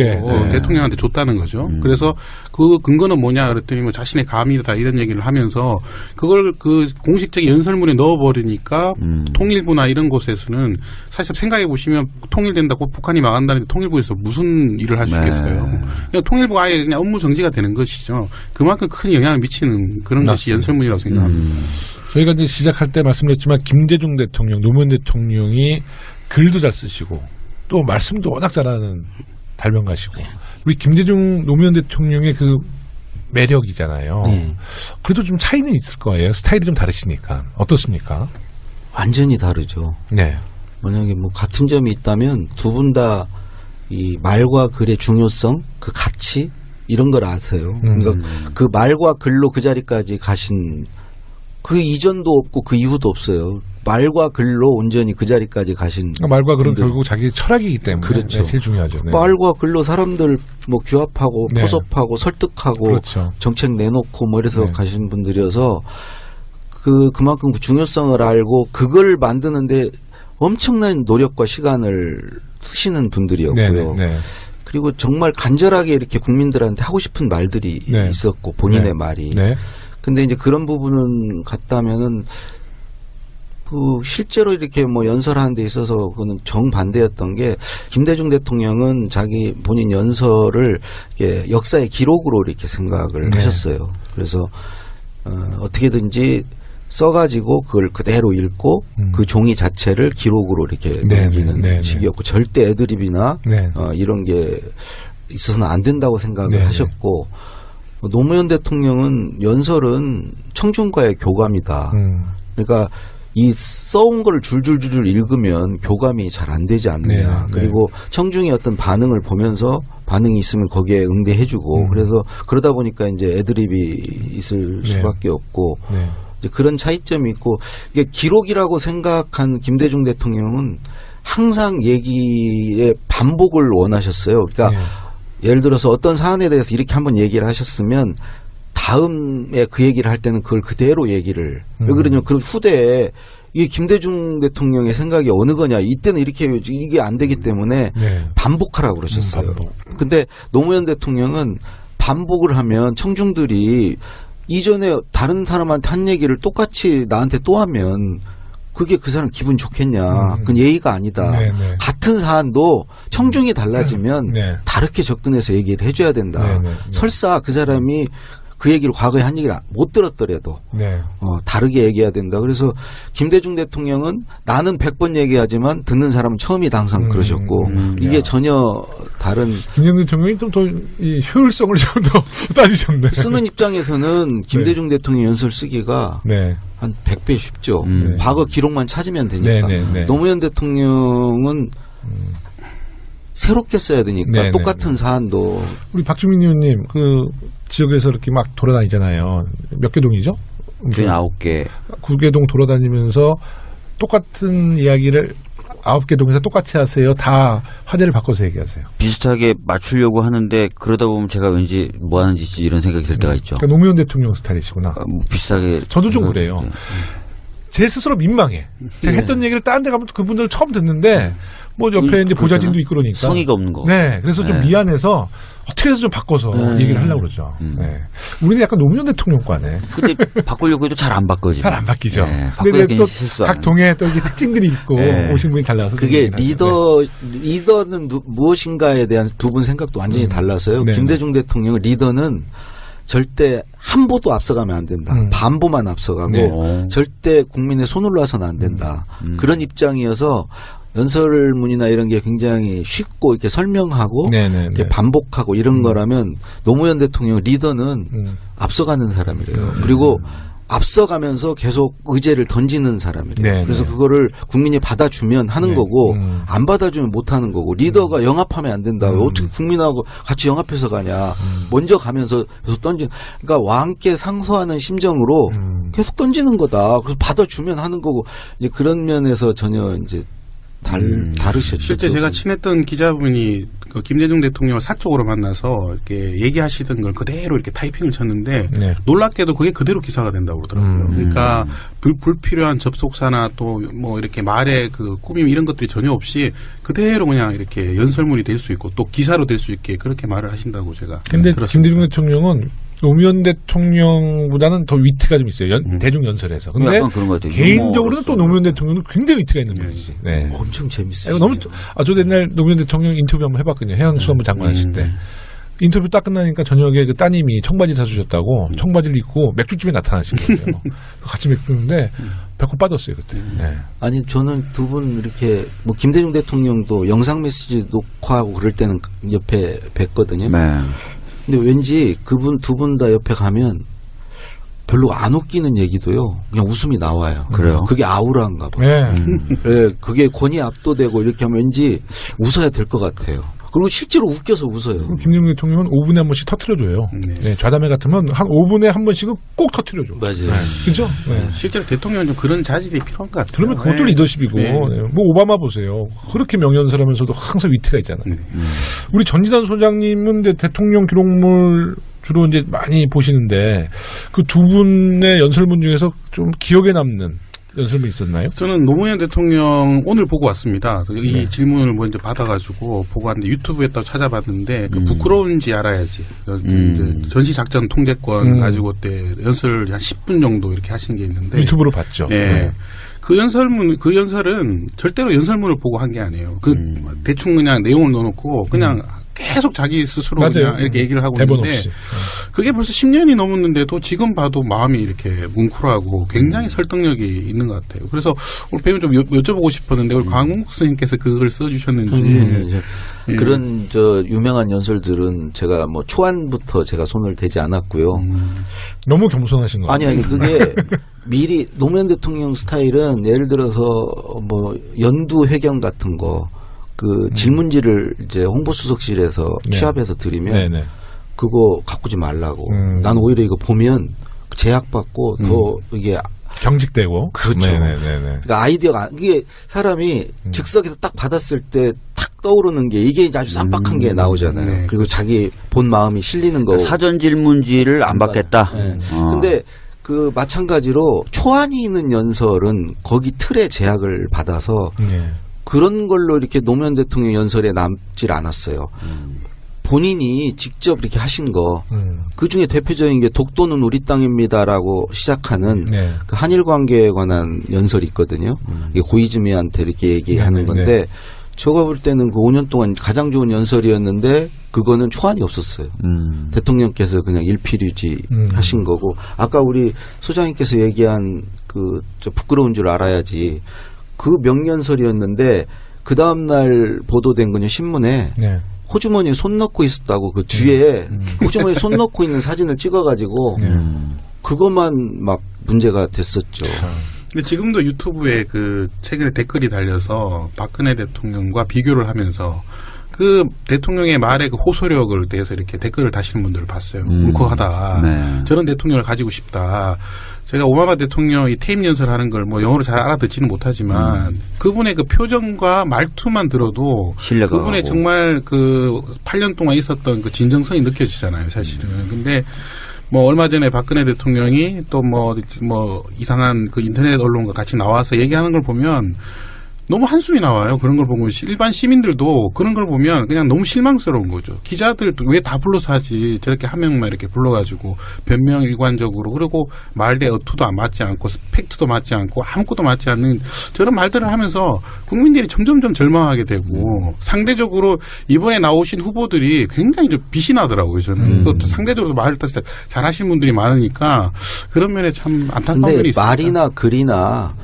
대통령한테 줬다는 거죠. 그래서 그 근거는 뭐냐 그랬더니 뭐 자신의 감이다 이런 얘기를 하면서 그걸 그 공식적인 연설문에 넣어버리니까 통일부나 이런 곳에서는 사실 생각해 보시면 통일된다고 북한이 망한다는데 통일부에서 무슨 일을 할 수 있겠어요. 그냥 통일부가 아예 그냥 업무 정지가 되는 것이죠. 그만큼 큰 영향을 미치는 그런 것이 연설문이라고 생각합니다. 저희가 이제 시작할 때 말씀드렸지만 김대중 대통령, 노무현 대통령이 글도 잘 쓰시고 또 말씀도 워낙 잘하는 달변가시고 우리 김대중, 노무현 대통령의 그 매력이잖아요. 그래도 좀 차이는 있을 거예요. 스타일이 좀 다르시니까. 어떻습니까? 완전히 다르죠. 네. 만약에 뭐 같은 점이 있다면 두 분 다 이 말과 글의 중요성, 그 가치 이런 걸 아세요. 그러니까 그 말과 글로 그 자리까지 가신 그 이전도 없고 그 이후도 없어요. 말과 글로 온전히 그 자리까지 가신. 말과 글은 결국 자기 철학이기 때문에 그렇죠. 제일 중요하죠. 네. 말과 글로 사람들 뭐 규합하고 포섭하고 설득하고 그렇죠. 정책 내놓고 뭐 이래서 가신 분들이어서 그만큼 그 중요성을 알고 그걸 만드는데 엄청난 노력과 시간을 쓰시는 분들이었고요. 그리고 정말 간절하게 이렇게 국민들한테 하고 싶은 말들이 있었고 본인의 말이. 근데 이제 그런 부분은 같다면은 실제로 이렇게 뭐 연설하는 데 있어서 그거는 정반대였던 게 김대중 대통령은 자기 본인 연설을 이렇게 역사의 기록으로 이렇게 생각을 하셨어요. 그래서 어떻게든지 써가지고 그걸 그대로 읽고 그 종이 자체를 기록으로 이렇게 남기는 식이었고 절대 애드립이나 이런 게 있어서는 안 된다고 생각을 하셨고 노무현 대통령은 연설은 청중과의 교감이다. 그러니까 이 써온 걸 줄줄줄 읽으면 교감이 잘 안 되지 않느냐. 그리고 청중의 어떤 반응을 보면서 반응이 있으면 거기에 응대해주고 그래서 그러다 보니까 이제 애드립이 있을 수밖에 없고 이제 그런 차이점이 있고 이게 기록이라고 생각한 김대중 대통령은 항상 얘기의 반복을 원하셨어요. 그러니까 예를 들어서 어떤 사안에 대해서 이렇게 한번 얘기를 하셨으면 다음에 그 얘기를 할 때는 그걸 그대로 얘기를 왜 그러냐면 그 후대에 이 김대중 대통령의 생각이 어느 거냐 이때는 이게 안 되기 때문에 반복하라고 그러셨어요. 근데 노무현 대통령은 반복을 하면 청중들이 이전에 다른 사람한테 한 얘기를 똑같이 나한테 또 하면 그게 그 사람 기분 좋겠냐. 그건 예의가 아니다. 같은 사안도 청중이 달라지면 다르게 접근해서 얘기를 해줘야 된다. 설사 그 사람이 그 얘기를 과거에 한 얘기를 못 들었더라도 다르게 얘기해야 된다. 그래서 김대중 대통령은 나는 100번 얘기하지만 듣는 사람은 처음이다 항상 그러셨고 이게 전혀 다른. 김대중 대통령이 좀 더 이 효율성을 좀 더 따지셨네. 쓰는 입장에서는 김대중 대통령 연설 쓰기가 한 100배 쉽죠. 과거 기록만 찾으면 되니까. 노무현 대통령은 새롭게 써야 되니까 똑같은 사안도. 우리 박주민 의원님 그 지역에서 이렇게 막 돌아다니잖아요. 몇 개 동이죠? 9개. 9개 돌아다니면서 똑같은 이야기를 9개 동에서 똑같이 하세요. 다 화제를 바꿔서 얘기하세요. 비슷하게 맞추려고 하는데 그러다 보면 제가 왠지 뭐 하는 짓이 이런 생각이 들 때가 있죠. 그러니까 노무현 대통령 스타일이시구나. 뭐 비슷하게. 저도 좀 그래요. 제 스스로 민망해. 제가 했던 얘기를 다른 데 가면 그분들 처음 듣는데 뭐 옆에 이제 보좌진도 있고 그러니까. 성의가 없는 거. 네. 그래서 좀 미안해서 어떻게 해서 좀 바꿔서 얘기를 하려고 그러죠. 우리는 약간 노무현 대통령과네. 근데 바꾸려고 해도 잘 안 바꿔지죠. 잘 안 바뀌죠. 근데 또 각 동에 또 이게 특징들이 있고 오신 분이 달라서. 그게 리더는 무엇인가에 대한 두 분 생각도 완전히 달라서요. 김대중 대통령은 리더는 절대 한보도 앞서가면 안 된다. 반보만 앞서가고 절대 국민의 손을 놔서는 안 된다. 그런 입장이어서 연설문이나 이런 게 굉장히 쉽고 이렇게 설명하고 이렇게 반복하고 이런 거라면 노무현 대통령 리더는 앞서가는 사람이래요. 그리고 앞서가면서 계속 의제를 던지는 사람이래요. 그래서 그거를 국민이 받아주면 하는 거고 안 받아주면 못 하는 거고 리더가 영합하면 안 된다. 어떻게 국민하고 같이 영합해서 가냐. 먼저 가면서 계속 던지는. 그러니까 왕께 상소하는 심정으로 계속 던지는 거다. 그래서 받아주면 하는 거고 이제 그런 면에서 전혀 이제 다르셨죠. 실제 제가 친했던 기자분이 그 김대중 대통령을 사적으로 만나서 이렇게 얘기하시던 걸 그대로 이렇게 타이핑을 쳤는데 놀랍게도 그게 그대로 기사가 된다고 그러더라고요. 그러니까 불필요한 접속사나 또 뭐 이렇게 말의 그 꾸밈 이런 것들이 전혀 없이 그대로 그냥 이렇게 연설문이 될 수 있고 또 기사로 될 수 있게 그렇게 말을 하신다고 제가 근데 들었습니다. 김대중 대통령은 노무현 대통령보다는 더 위트가 좀 있어요. 대중 연설에서. 근데 개인적으로는 또 노무현 대통령은 굉장히 위트가 있는 분이지. 엄청 재밌어요. 너무 저도 옛날 노무현 대통령 인터뷰 한번 해봤거든요. 해양수산부 장관 하실 때. 인터뷰 딱 끝나니까 저녁에 그 따님이 청바지 사주셨다고 청바지를 입고 맥주집에 나타나신 거예요. 같이 맥주 먹는데 배꼽 빠졌어요 그때. 아니 저는 두 분 이렇게 뭐 김대중 대통령도 영상 메시지 녹화하고 그럴 때는 옆에 뵀거든요. 근데 왠지 그분 두 분 다 옆에 가면 별로 안 웃기는 얘기도요. 그냥 웃음이 나와요. 그래요? 그게 아우라인가 봐요. 그게 권위 압도되고 이렇게 하면 왠지 웃어야 될 것 같아요. 그리고 실제로 웃겨서 웃어요. 김대중 대통령은 5분에 한 번씩 터트려줘요. 좌담회 같으면 한 5분에 한 번씩은 꼭 터트려줘. 맞아요. 그죠? 실제로 대통령은 좀 그런 자질이 필요한 것 같아요. 그러면 그것도 리더십이고. 뭐 오바마 보세요. 그렇게 명연설하면서도 항상 위트가 있잖아요. 우리 전지단 소장님은 대통령 기록물 주로 이제 많이 보시는데 그 두 분의 연설문 중에서 좀 기억에 남는 연설문 있었나요? 저는 노무현 대통령 오늘 보고 왔습니다. 이 질문을 먼저 받아가지고 보고 왔는데 유튜브에 또 찾아봤는데 그 부끄러운지 알아야지. 이제 전시작전 통제권 가지고 때 연설 한 10분 정도 이렇게 하신 게 있는데 유튜브로 봤죠. 네. 그 연설은 절대로 연설문을 보고 한 게 아니에요. 대충 그냥 내용을 넣어놓고 그냥 계속 자기 스스로 맞아요. 그냥 이렇게 얘기를 하고 대본 있는데 없이. 그게 벌써 10년이 넘었는데도 지금 봐도 마음이 이렇게 뭉클하고 굉장히 설득력이 있는 것 같아요. 그래서 오늘 배우님 좀 여쭤보고 싶었는데 우리 강홍국 선생님께서 그걸 써주셨는지 그런 유명한 연설들은 제가 뭐 초안부터 제가 손을 대지 않았고요. 너무 겸손하신 거 같아요. 아니 그게 미리 노무현 대통령 스타일은 예를 들어서 뭐 연두 회견 같은 거 그 질문지를 이제 홍보수석실에서 취합해서 드리면 네네. 그거 가꾸지 말라고. 난 오히려 이거 보면 제약받고 더 이게 경직되고. 그렇죠. 네네네. 그러니까 아이디어가 이게 사람이 즉석에서 딱 받았을 때 탁 떠오르는 게 이게 아주 쌈박한 게 나오잖아요. 네. 그리고 자기 본 마음이 실리는 거. 사전 질문지를 안 받겠다. 네. 근데 그 마찬가지로 초안이 있는 연설은 거기 틀에 제약을 받아서 그런 걸로 이렇게 노무현 대통령 연설에 남질 않았어요. 본인이 직접 이렇게 하신 거, 그 중에 대표적인 게 독도는 우리 땅입니다라고 시작하는 그 한일 관계에 관한 연설이 있거든요. 이게 고이즈미한테 이렇게 얘기하는 건데, 제가 볼 때는 그 5년 동안 가장 좋은 연설이었는데, 그거는 초안이 없었어요. 대통령께서 그냥 일필유지 하신 거고, 아까 우리 소장님께서 얘기한 저 부끄러운 줄 알아야지. 그 명연설이었는데 그 다음날 보도된 거는 신문에 호주머니에 손 넣고 있었다고 그 뒤에 호주머니에 손 넣고 있는 사진을 찍어가지고 그것만 막 문제가 됐었죠. 근데 지금도 유튜브에 최근에 댓글이 달려서 박근혜 대통령과 비교를 하면서 그 대통령의 말의 그 호소력을 대해서 이렇게 댓글을 다시는 분들을 봤어요. 울컥하다. 네. 저런 대통령을 가지고 싶다. 제가 오바마 대통령이 퇴임 연설하는 걸 뭐 영어로 잘 알아듣지는 못하지만 그분의 그 표정과 말투만 들어도 신뢰가 그분의 가고. 정말 8년 동안 있었던 그 진정성이 느껴지잖아요, 사실은. 근데 뭐 얼마 전에 박근혜 대통령이 또 뭐 이상한 그 인터넷 언론과 같이 나와서 얘기하는 걸 보면 너무 한숨이 나와요. 그런 걸 보면 일반 시민들도 그런 걸 보면 그냥 너무 실망스러운 거죠. 기자들도 왜 다 불러서 하지 저렇게 한 명만 이렇게 불러가지고 변명 일관적으로 그리고 말대 어투도 맞지 않고 팩트도 맞지 않고 아무것도 맞지 않는 저런 말들을 하면서 국민들이 점점점 절망하게 되고 상대적으로 이번에 나오신 후보들이 굉장히 좀 빛이 나더라고요. 저는 또 상대적으로 말을 또 진짜 잘하시는 분들이 많으니까 그런 면에 참 안타까운 면이 있습니다. 말이나 글이나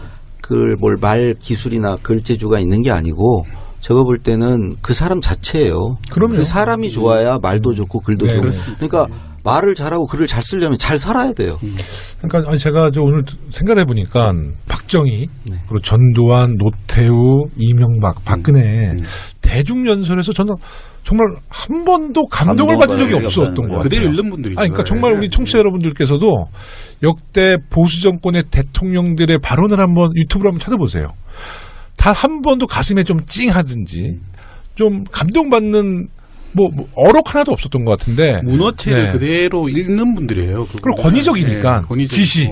말 기술이나 글재주가 있는 게 아니고 제가 볼 때는 그 사람 자체예요. 그럼요. 그 사람이 좋아야 말도 좋고 글도 좋고. 그러니까 말을 잘하고 글을 잘 쓰려면 잘 살아야 돼요. 그러니까 아니 제가 오늘 생각해 보니까 박정희, 그리고 전두환, 노태우, 이명박, 박근혜 대중 연설에서 저는 정말 한 번도 감동을 받은 적이 없었던 것 같아요. 그대로 읽는 분들이죠. 아니, 그러니까 정말 우리 청취자 여러분들께서도 역대 보수 정권의 대통령들의 발언을 한번 유튜브로 한번 찾아보세요. 단 한 번도 가슴에 좀 찡하든지 좀 감동받는 뭐 어록 하나도 없었던 것 같은데 문어체를 그대로 읽는 분들이에요. 그리고 권위적이니까 지시,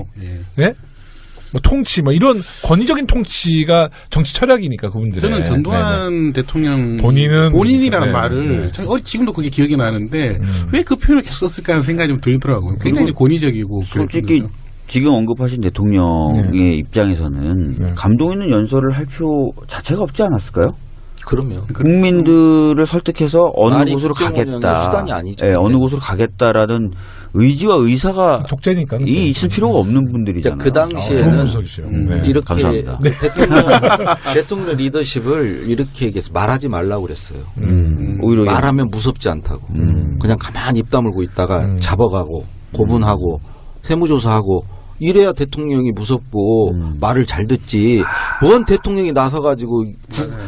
뭐 통치, 뭐 이런 권위적인 통치가 정치 철학이니까 그분들의. 저는 전두환 대통령 네. 본인이라는 말을 지금도 그게 기억이 나는데 왜 그 표현을 계속 썼을까 하는 생각이 좀 들더라고요. 굉장히 권위적이고. 솔직히 지금 언급하신 대통령의 입장에서는 감동 있는 연설을 할 필요 자체가 없지 않았을까요? 그럼요. 국민들을 설득해서 어느 곳으로 가겠다. 수단이 아니죠. 어느 곳으로 가겠다라는 의지와 의사가 독재니까 있을 필요가 없는 분들이잖아요. 그 당시에는 이렇게 감사합니다. 대통령 리더십을 이렇게 얘기해서 말하지 말라고 그랬어요. 오히려 말하면 무섭지 않다고. 그냥 가만히 입 다물고 있다가 잡아가고 고분하고 세무조사하고 이래야 대통령이 무섭고 말을 잘 듣지. 뭔 대통령이 나서가지고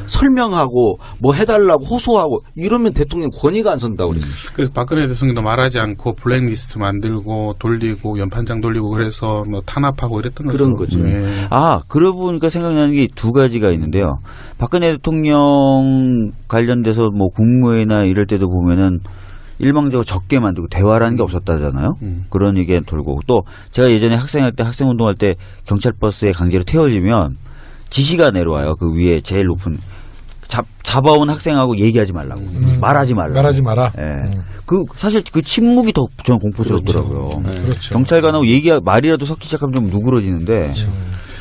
설명하고 뭐 해달라고 호소하고 이러면 대통령 권위가 안 선다고 그랬어요. 그래서 박근혜 대통령도 말하지 않고 블랙리스트 만들고 돌리고 연판장 돌리고 그래서 뭐 탄압하고 이랬던 거죠. 그런 거죠. 그러고 보니까 생각나는 게 두 가지가 있는데요. 박근혜 대통령 관련돼서 뭐 국무회의나 이럴 때도 보면은 일방적으로 적게 만들고 대화라는 게 없었다잖아요. 그런 얘기 돌고 또 제가 예전에 학생할 때 학생 운동할 때 경찰 버스에 강제로 태워지면 지시가 내려와요. 그 위에 제일 높은 잡아온 학생하고 얘기하지 말라고 말하지 마라. 예. 그 사실 그 침묵이 더 저는 공포스럽더라고요. 그렇죠. 경찰관하고 말이라도 섞기 시작하면 좀 누그러지는데.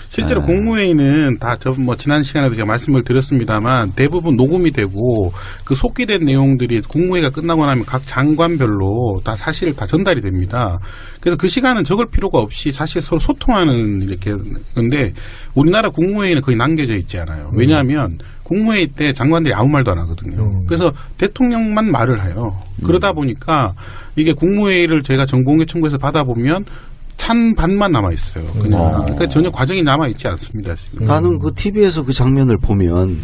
실제로 국무회의는 다 지난 시간에도 제가 말씀을 드렸습니다만 대부분 녹음이 되고 그 속기된 내용들이 국무회의가 끝나고 나면 각 장관별로 다 사실 다 전달이 됩니다. 그래서 그 시간은 적을 필요가 없이 사실 서로 소통하는 이렇게 근데 우리나라 국무회의는 거의 남겨져 있지 않아요. 왜냐하면 국무회의 때 장관들이 아무 말도 안 하거든요. 그래서 대통령만 말을 해요. 그러다 보니까 이게 국무회의를 제가 정보공개 청구해서 받아보면 찬반만 남아 있어요. 그냥 그러니까 전혀 과정이 남아 있지 않습니다. 지금. 나는 그 TV에서 그 장면을 보면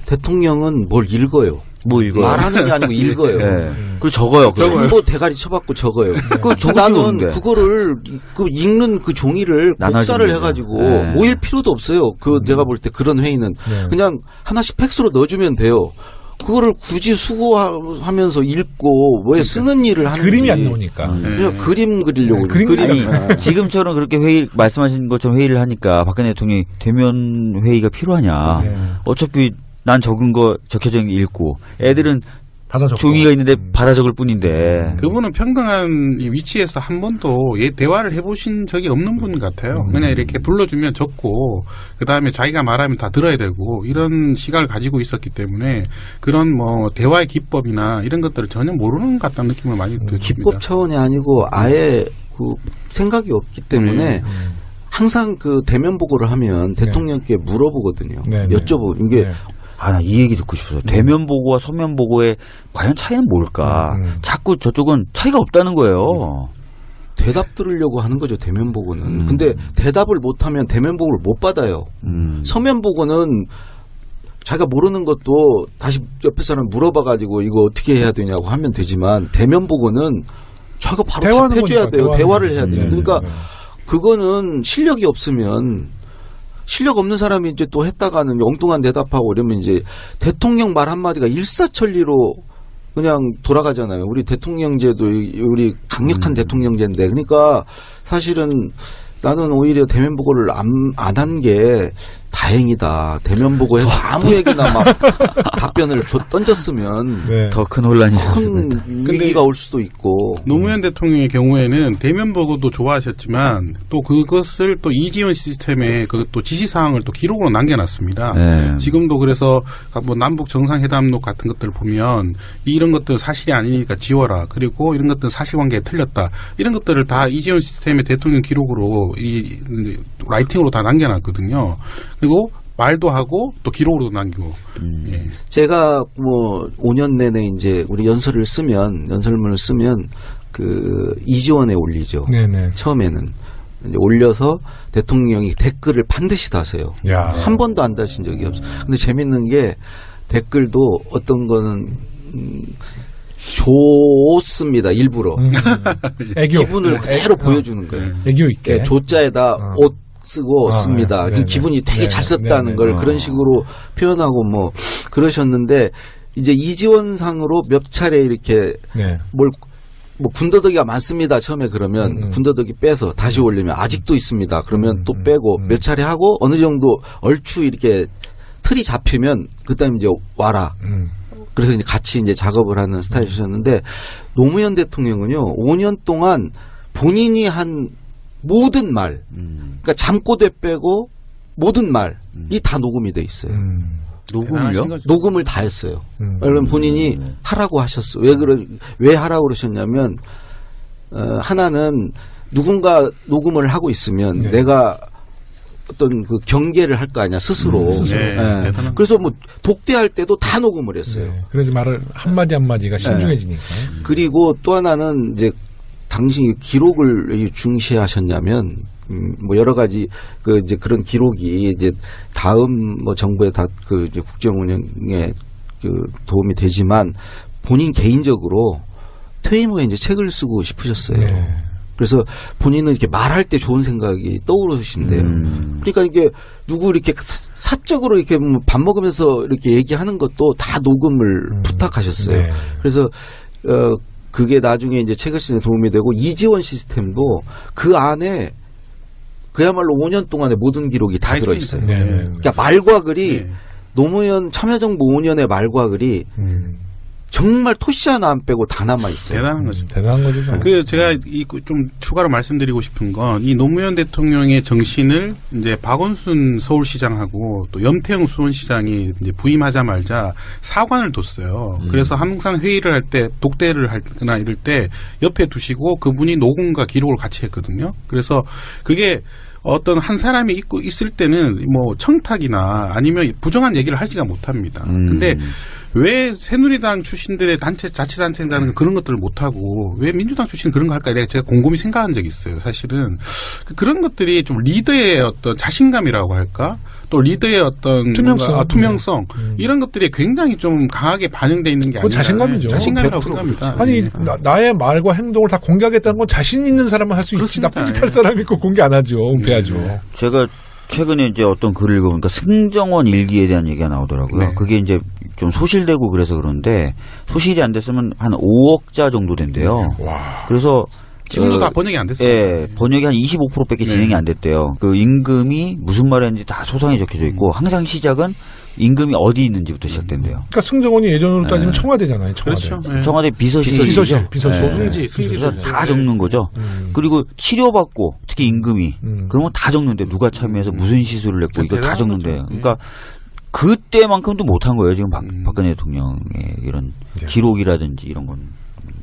대통령은 뭘 읽어요. 뭐 읽어요? 말하는 게 아니고 읽어요. 네. 그리고 적어요. 뭐 대가리 쳐박고 적어요. 나는 그거를 그 읽는 그 종이를 복사를 해가지고 모일 필요도 없어요. 내가 볼 때 그런 회의는 그냥 하나씩 팩스로 넣어주면 돼요. 그거를 굳이 수고하면서 읽고 왜 쓰는 일을 하는지 그림이 안 나오니까 그냥 그림 그리려고 아니 지금처럼 그렇게 말씀하신 것처럼 회의를 하니까 박근혜 대통령이 대면 회의가 필요하냐. 어차피 난 적은 거 적혀져 있는 거 읽고 애들은 종이가 있는데 받아 적을 뿐인데. 그분은 평등한 위치에서 한 번도 대화를 해보신 적이 없는 분 같아요. 그냥 이렇게 불러주면 적고 그다음에 자기가 말하면 다 들어야 되고 이런 시각을 가지고 있었기 때문에 그런 대화의 기법이나 이런 것들을 전혀 모르는 것 같다는 느낌을 많이 듭니다. 기법 차원이 아니고 아예 그 생각이 없기 때문에 항상 그 대면 보고를 하면 대통령께 물어보거든요. 여쭤보고 이게 나 이 얘기 듣고 싶어요. 대면 보고와 서면 보고의 과연 차이는 뭘까? 자꾸 저쪽은 차이가 없다는 거예요. 대답 들으려고 하는 거죠, 대면 보고는. 근데 대답을 못하면 대면 보고를 못 받아요. 서면 보고는 자기가 모르는 것도 다시 옆에 사람 물어봐가지고 이거 어떻게 해야 되냐고 하면 되지만 대면 보고는 자기가 바로 답해줘야 돼요. 대화를 해야 돼요. 그러니까 그거는 실력이 없으면 실력 없는 사람이 이제 또 했다가는 엉뚱한 대답하고 이러면 이제 대통령 말 한마디가 일사천리로 그냥 돌아가잖아요. 우리 대통령제도 우리 강력한 대통령제인데 그러니까 사실은 나는 오히려 대면 보고를 안 한 게 다행이다. 대면 보고해서 아무 얘기나 막 답변을 던졌으면 더 큰 혼란이 큰 위기가 올 수도 있고. 노무현 대통령의 경우에는 대면 보고도 좋아하셨지만 또 그것을 또 이지원 시스템에 또 지시사항을 또 기록으로 남겨놨습니다. 지금도 그래서 남북 정상회담록 같은 것들을 보면 이런 것들은 사실이 아니니까 지워라. 그리고 이런 것들은 사실관계에 틀렸다. 이런 것들을 다 이지원 시스템의 대통령 기록으로 라이팅으로 다 남겨놨거든요. 그리고 말도 하고 또 기록으로도 남기고. 제가 5년 내내 이제 우리 연설문을 쓰면 그 이지원에 올리죠. 처음에는 이제 올려서 대통령이 댓글을 반드시 다세요. 한 번도 안 다신 적이 없어요. 근데 재밌는 게 댓글도 어떤 거는 좋습니다. 일부러 애교. 기분을 그대로 보여주는 거예요. 애교 있게. 조자에다 옷 쓰고 씁니다. 기분이 되게 잘 썼다는 걸 그런 식으로 표현하고 그러셨는데 이제 이지원상으로 몇 차례 이렇게 군더더기가 많습니다. 처음에 그러면 군더더기 빼서 다시 올리면 아직도 있습니다. 그러면 또 빼고 몇 차례 하고 어느 정도 얼추 이렇게 틀이 잡히면 그다음에 이제 와라. 그래서 이제 같이 이제 작업을 하는 스타일이셨는데 노무현 대통령은요 5년 동안 본인이 한 모든 말, 그러니까 잠꼬대 빼고 모든 말이 다 녹음이 돼 있어요. 녹음을요? 녹음을 다 했어요. 그러면 본인이 하라고 하셨어. 왜 하라고 그러셨냐면 하나는 누군가 녹음을 하고 있으면 내가 어떤 그 경계를 할 거 아니야 스스로. 그래서 독대할 때도 다 녹음을 했어요. 그래서 말을 한마디 한마디가 신중해지니까. 그리고 또 하나는 이제 당시 기록을 중시하셨냐면 여러 가지 이제 그런 기록이 이제 다음 정부의 이제 국정 운영에 도움이 되지만 본인 개인적으로 퇴임 후에 이제 책을 쓰고 싶으셨어요. 그래서 본인은 이렇게 말할 때 좋은 생각이 떠오르신대요. 그러니까 이게 누구 이렇게 사적으로 이렇게 밥 먹으면서 이렇게 얘기하는 것도 다 녹음을 부탁하셨어요. 그래서 그게 나중에 이제 체결 시스템에 도움이 되고 이지원 시스템도 그 안에 그야말로 5년 동안의 모든 기록이 다 들어있어요. 네. 그러니까 말과 글이 노무현 참여정부 5년의 말과 글이 정말 토시 하나 안 빼고 다 남아 있어요. 대단한 거죠. 대단한 거죠. 그 제가 좀 추가로 말씀드리고 싶은 건 이 노무현 대통령의 정신을 이제 박원순 서울시장하고 또 염태영 수원시장이 이제 부임하자마자 사관을 뒀어요. 그래서 항상 회의를 할 때 독대를 하거나 이럴 때 옆에 두시고 그분이 녹음과 기록을 같이 했거든요. 그래서 그게 어떤 한 사람이 있을 때는 뭐 청탁이나 아니면 부정한 얘기를 하지가 못합니다. 근데 왜 새누리당 출신들의 단체, 자치단체라는 그런 것들을 못하고 왜 민주당 출신 그런 거 할까? 제가 곰곰이 생각한 적이 있어요. 사실은. 그런 것들이 좀 리더의 어떤 자신감이라고 할까? 또 리더의 어떤 투명성 이런 것들이 굉장히 좀 강하게 반영돼 있는 게 아니라 자신감이죠. 자신감이라고 생각합니다. 아니 나의 말과 행동을 다 공개하겠다는 건 자신 있는 사람만 할 수 있지. 나쁜 짓 할 사람이 있고 공개 안 하죠. 은폐하죠. 제가 최근에 이제 어떤 글을 읽어보니까 승정원 일기에 대한 얘기가 나오더라고요. 네. 그게 이제 좀 소실되고 그래서 그런데 소실이 안 됐으면 한 5억자 정도 된대요. 와. 그래서 지금도 다 번역이 안 됐어요. 예, 번역이 한 25%밖에 진행이 안 됐대요. 그 임금이 무슨 말했는지 다 소상히 적혀져 있고 항상 시작은 임금이 어디 있는지부터 시작된대요. 그러니까 승정원이 예전으로 따지면 청와대잖아요. 청와대. 그렇죠. 네. 청와대 비서실. 조승지, 그래서 다 적는 거죠. 그리고 치료받고 특히 임금이 그런 건 다 적는데 누가 참여해서 무슨 시술을 했고 이거 다 적는데. 그러니까 그때만큼도 못한 거예요. 지금 박근혜 대통령의 이런 기록이라든지 이런 건.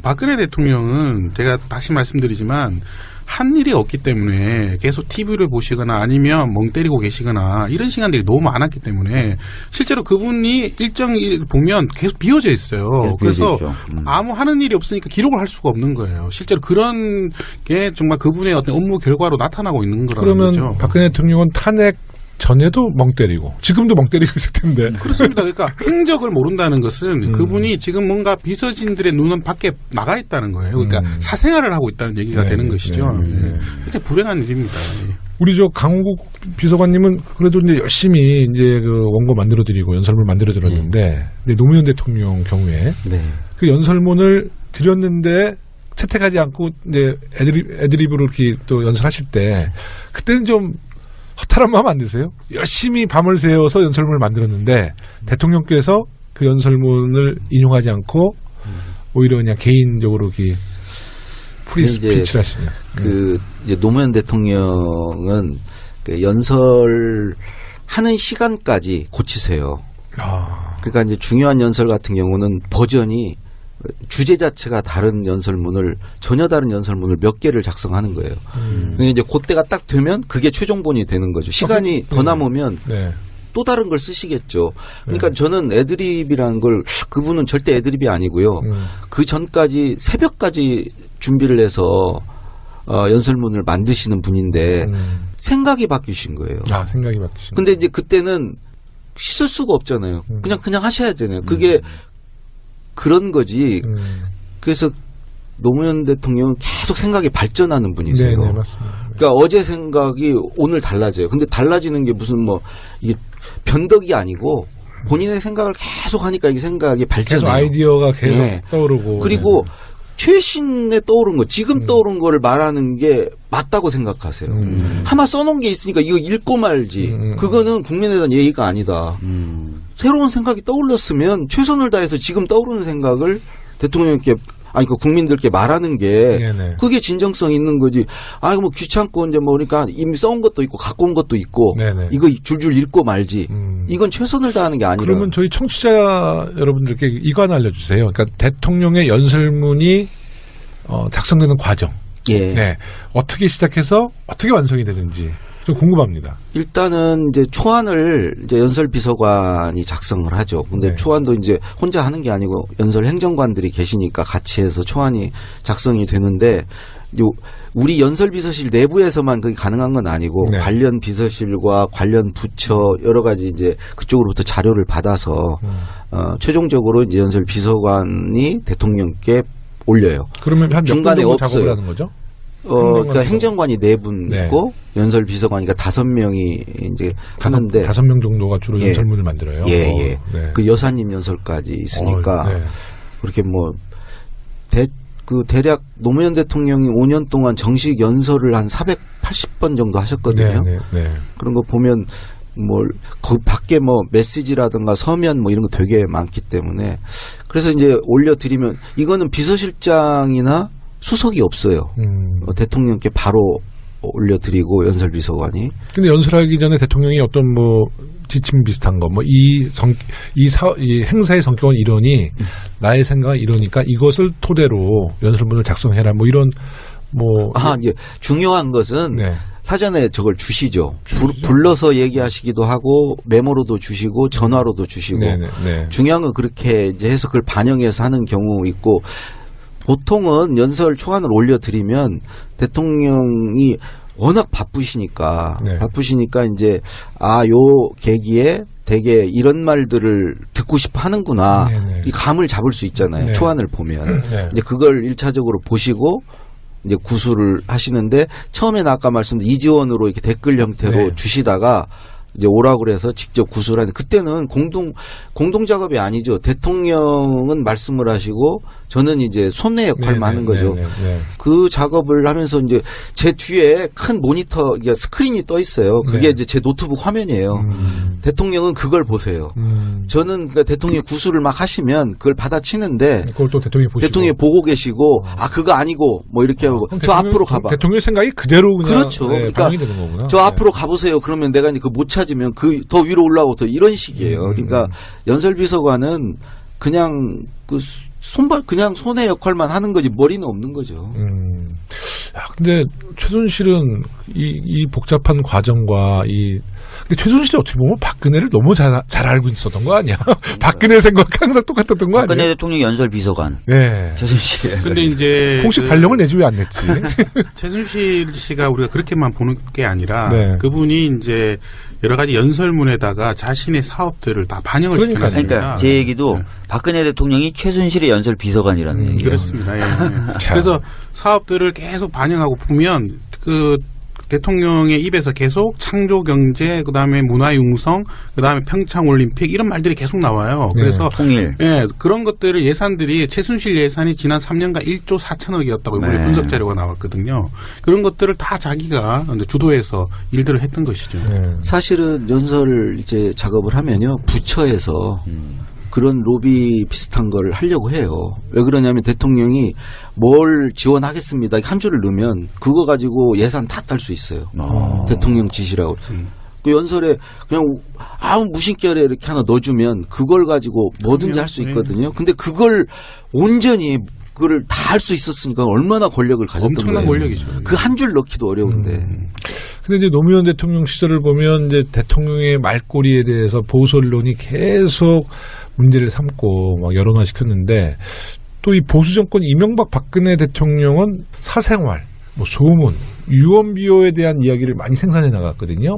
박근혜 대통령은 제가 다시 말씀드리지만 한 일이 없기 때문에 계속 TV를 보시거나 아니면 멍 때리고 계시거나 이런 시간들이 너무 많았기 때문에 실제로 그분이 일정일 보면 계속 비어져 있어요. 네, 그래서 있죠. 아무 하는 일이 없으니까 기록을 할 수가 없는 거예요. 실제로 그런 게 정말 그분의 어떤 업무 결과로 나타나고 있는 거라는 그러면 거죠. 박근혜 대통령은 탄핵 전에도 멍 때리고 지금도 멍 때리고 있을 텐데. 그렇습니다. 그러니까 행적을 모른다는 것은 그분이 지금 뭔가 비서진들의 눈은 밖에 나가 있다는 거예요. 그러니까 사생활을 하고 있다는 얘기가 되는 것이죠. 굉장히 불행한 일입니다. 우리 저 강국 비서관님은 그래도 이제 열심히 이제 그 원고 만들어드리고 연설문 만들어드렸는데 노무현 대통령 경우에 그 연설문을 드렸는데 채택하지 않고 이제 애드립으로 이렇게 또 연설하실 때 그때는 좀 허탈한 마음 안 드세요? 열심히 밤을 새워서 연설문을 만들었는데 대통령께서 그 연설문을 인용하지 않고 오히려 그냥 개인적으로 이렇게 프리스피치를 하시면. 그 이제 노무현 대통령은 그 연설하는 시간까지 고치세요. 그러니까 이제 중요한 연설 같은 경우는 버전이 주제 자체가 다른 연설문을 전혀 다른 연설문을 몇 개를 작성하는 거예요. 그러니까 이제 그때가 딱 되면 그게 최종본이 되는 거죠. 시간이 더 남으면 또 다른 걸 쓰시겠죠. 그러니까 저는 애드립이라는 걸 그분은 절대 애드립이 아니고요. 그 전까지 새벽까지 준비를 해서 연설문을 만드시는 분인데 생각이 바뀌신 거예요. 아, 생각이 바뀌신. 근데 이제 그때는 씻을 수가 없잖아요. 그냥 하셔야 되잖아요. 그게 그런 거지. 그래서 노무현 대통령은 계속 생각이 발전하는 분이세요. 네, 맞습니다. 그러니까 어제 생각이 오늘 달라져요. 근데 달라지는 게 무슨 뭐 이게 변덕이 아니고 본인의 생각을 계속 하니까 이게 생각이 발전해요. 계속 아이디어가 계속 떠오르고. 그리고 최신에 떠오른 거, 지금 떠오른 거를 말하는 게 맞다고 생각하세요. 하나 써놓은 게 있으니까 이거 읽고 말지. 그거는 국민에 대한 예의가 아니다. 새로운 생각이 떠올랐으면 최선을 다해서 지금 떠오르는 생각을 대통령께 그 국민들께 말하는 게 네네. 그게 진정성 있는 거지. 뭐 귀찮고 이제 뭐 그러니까 이미 써온 것도 있고 갖고 온 것도 있고 네네. 이거 줄줄 읽고 말지. 이건 최선을 다하는 게 아니라. 그러면 저희 청취자 여러분들께 이거 하나 알려주세요. 그러니까 대통령의 연설문이 작성되는 과정. 예. 네. 어떻게 시작해서 어떻게 완성이 되는지 좀 궁금합니다. 일단은 이제 초안을 이제 연설 비서관이 작성을 하죠. 근데 네. 초안도 이제 혼자 하는 게 아니고 연설 행정관들이 계시니까 같이 해서 초안이 작성이 되는데 우리 연설 비서실 내부에서만 그게 가능한 건 아니고 네. 관련 비서실과 관련 부처 여러 가지 이제 그쪽으로부터 자료를 받아서 최종적으로 이제 연설 비서관이 대통령께 올려요. 그러면 한 몇 분 중간에 정도 없어요. 작업을 하는 거죠? 그러니까 행정관이 4분 네. 있고 연설 비서관이니까 5명이 이제 하는데 5명 정도가 주로 예. 연설문을 만들어요. 예. 네. 그 여사님 연설까지 있으니까 네. 그렇게 뭐 그 대략 노무현 대통령이 5년 동안 정식 연설을 한 480번 정도 하셨거든요. 그런 거 보면 그 밖에 메시지라든가 서면 이런 거 되게 많기 때문에 그래서 이제 올려드리면 이거는 비서실장이나 수석이 없어요. 대통령께 바로 올려드리고 연설비서관이. 근데 연설하기 전에 대통령이 어떤 지침 비슷한 거, 이 행사의 성격은 이러니 나의 생각은 이러니까 이것을 토대로 연설문을 작성해라 이런 이제 중요한 것은 사전에 저걸 주시죠. 불러서 얘기하시기도 하고 메모로도 주시고 전화로도 주시고 중요한 건 그렇게 이제 해서 그걸 반영해서 하는 경우 있고 보통은 연설 초안을 올려드리면 대통령이 워낙 바쁘시니까 이제 요 계기에 되게 이런 말들을 듣고 싶어 하는구나 이 감을 잡을 수 있잖아요. 초안을 보면 이제 그걸 1차적으로 보시고 이제 구술을 하시는데 처음에는 아까 말씀드린 이지원으로 이렇게 댓글 형태로 주시다가 이제 오라고 그래서 직접 구술하는데 그때는 공동 작업이 아니죠. 대통령은 말씀을 하시고 저는 이제 손내 역할만 하는 거죠. 그 작업을 하면서 이제 제 뒤에 큰 모니터 스크린이 떠 있어요. 그게 이제 제 노트북 화면이에요. 대통령은 그걸 보세요. 저는 그러니까 대통령이 구술을 막 하시면 그걸 받아치는데 그걸 또 대통령이 보고 계시고 그거 아니고 이렇게 하고 저 앞으로 가봐. 대통령의 생각이 그대로 그냥 그렇죠. 그러니까 되는 거구나. 저 앞으로 가보세요. 그러면 내가 이제 못 찾으면 더 위로 올라오고 더 이런 식이에요. 그러니까 연설비서관은 그냥 그냥 손의 역할만 하는 거지 머리는 없는 거죠. 근데 최순실은 이 복잡한 과정과 근데 최순실이 어떻게 보면 박근혜를 너무 잘 알고 있었던 거 아니야? 박근혜 생각 항상 똑같았던 거 아니야? 박근혜 대통령 연설 비서관. 최순실. 근데 이제 공식 발령을 내지 왜 안 냈지? 최순실 씨가 우리가 그렇게만 보는 게 아니라 그분이 이제 여러 가지 연설문에다가 자신의 사업들을 다 반영을 시켜놨습니다. 그러니까 제 얘기도 박근혜 대통령이 최순실의 연설 비서관이라는 얘기예요. 그렇습니다. 그래서 사업들을 계속 반영하고 보면 대통령의 입에서 계속 창조경제, 그다음에 문화융성, 그다음에 평창올림픽 이런 말들이 계속 나와요. 그래서 통일. 그런 것들을 예산들이 최순실 예산이 지난 3년간 1조 4천억이었다고 이번에 분석 자료가 나왔거든요. 그런 것들을 다 자기가 주도해서 일들을 했던 것이죠. 사실은 연설 이제 작업을 하면요 부처에서 그런 로비 비슷한 걸 하려고 해요. 왜 그러냐면 대통령이 뭘 지원하겠습니다. 한 줄을 넣으면 그거 가지고 예산 다 딸 수 있어요. 대통령 지시라고. 그 연설에 그냥 무심결에 이렇게 하나 넣어주면 그걸 가지고 뭐든지 할 수 있거든요. 근데 그걸 온전히 그걸 다 할 수 있었으니까 얼마나 권력을 가졌던 엄청난 거예요. 권력이죠. 그 한 줄 넣기도 어려운데. 근데 이제 노무현 대통령 시절을 보면 이제 대통령의 말꼬리에 대해서 보수 언론이 계속 문제를 삼고 막 여론화시켰는데 또 이 보수 정권 이명박 박근혜 대통령은 사생활, 소문, 유언비어에 대한 이야기를 많이 생산해 나갔거든요.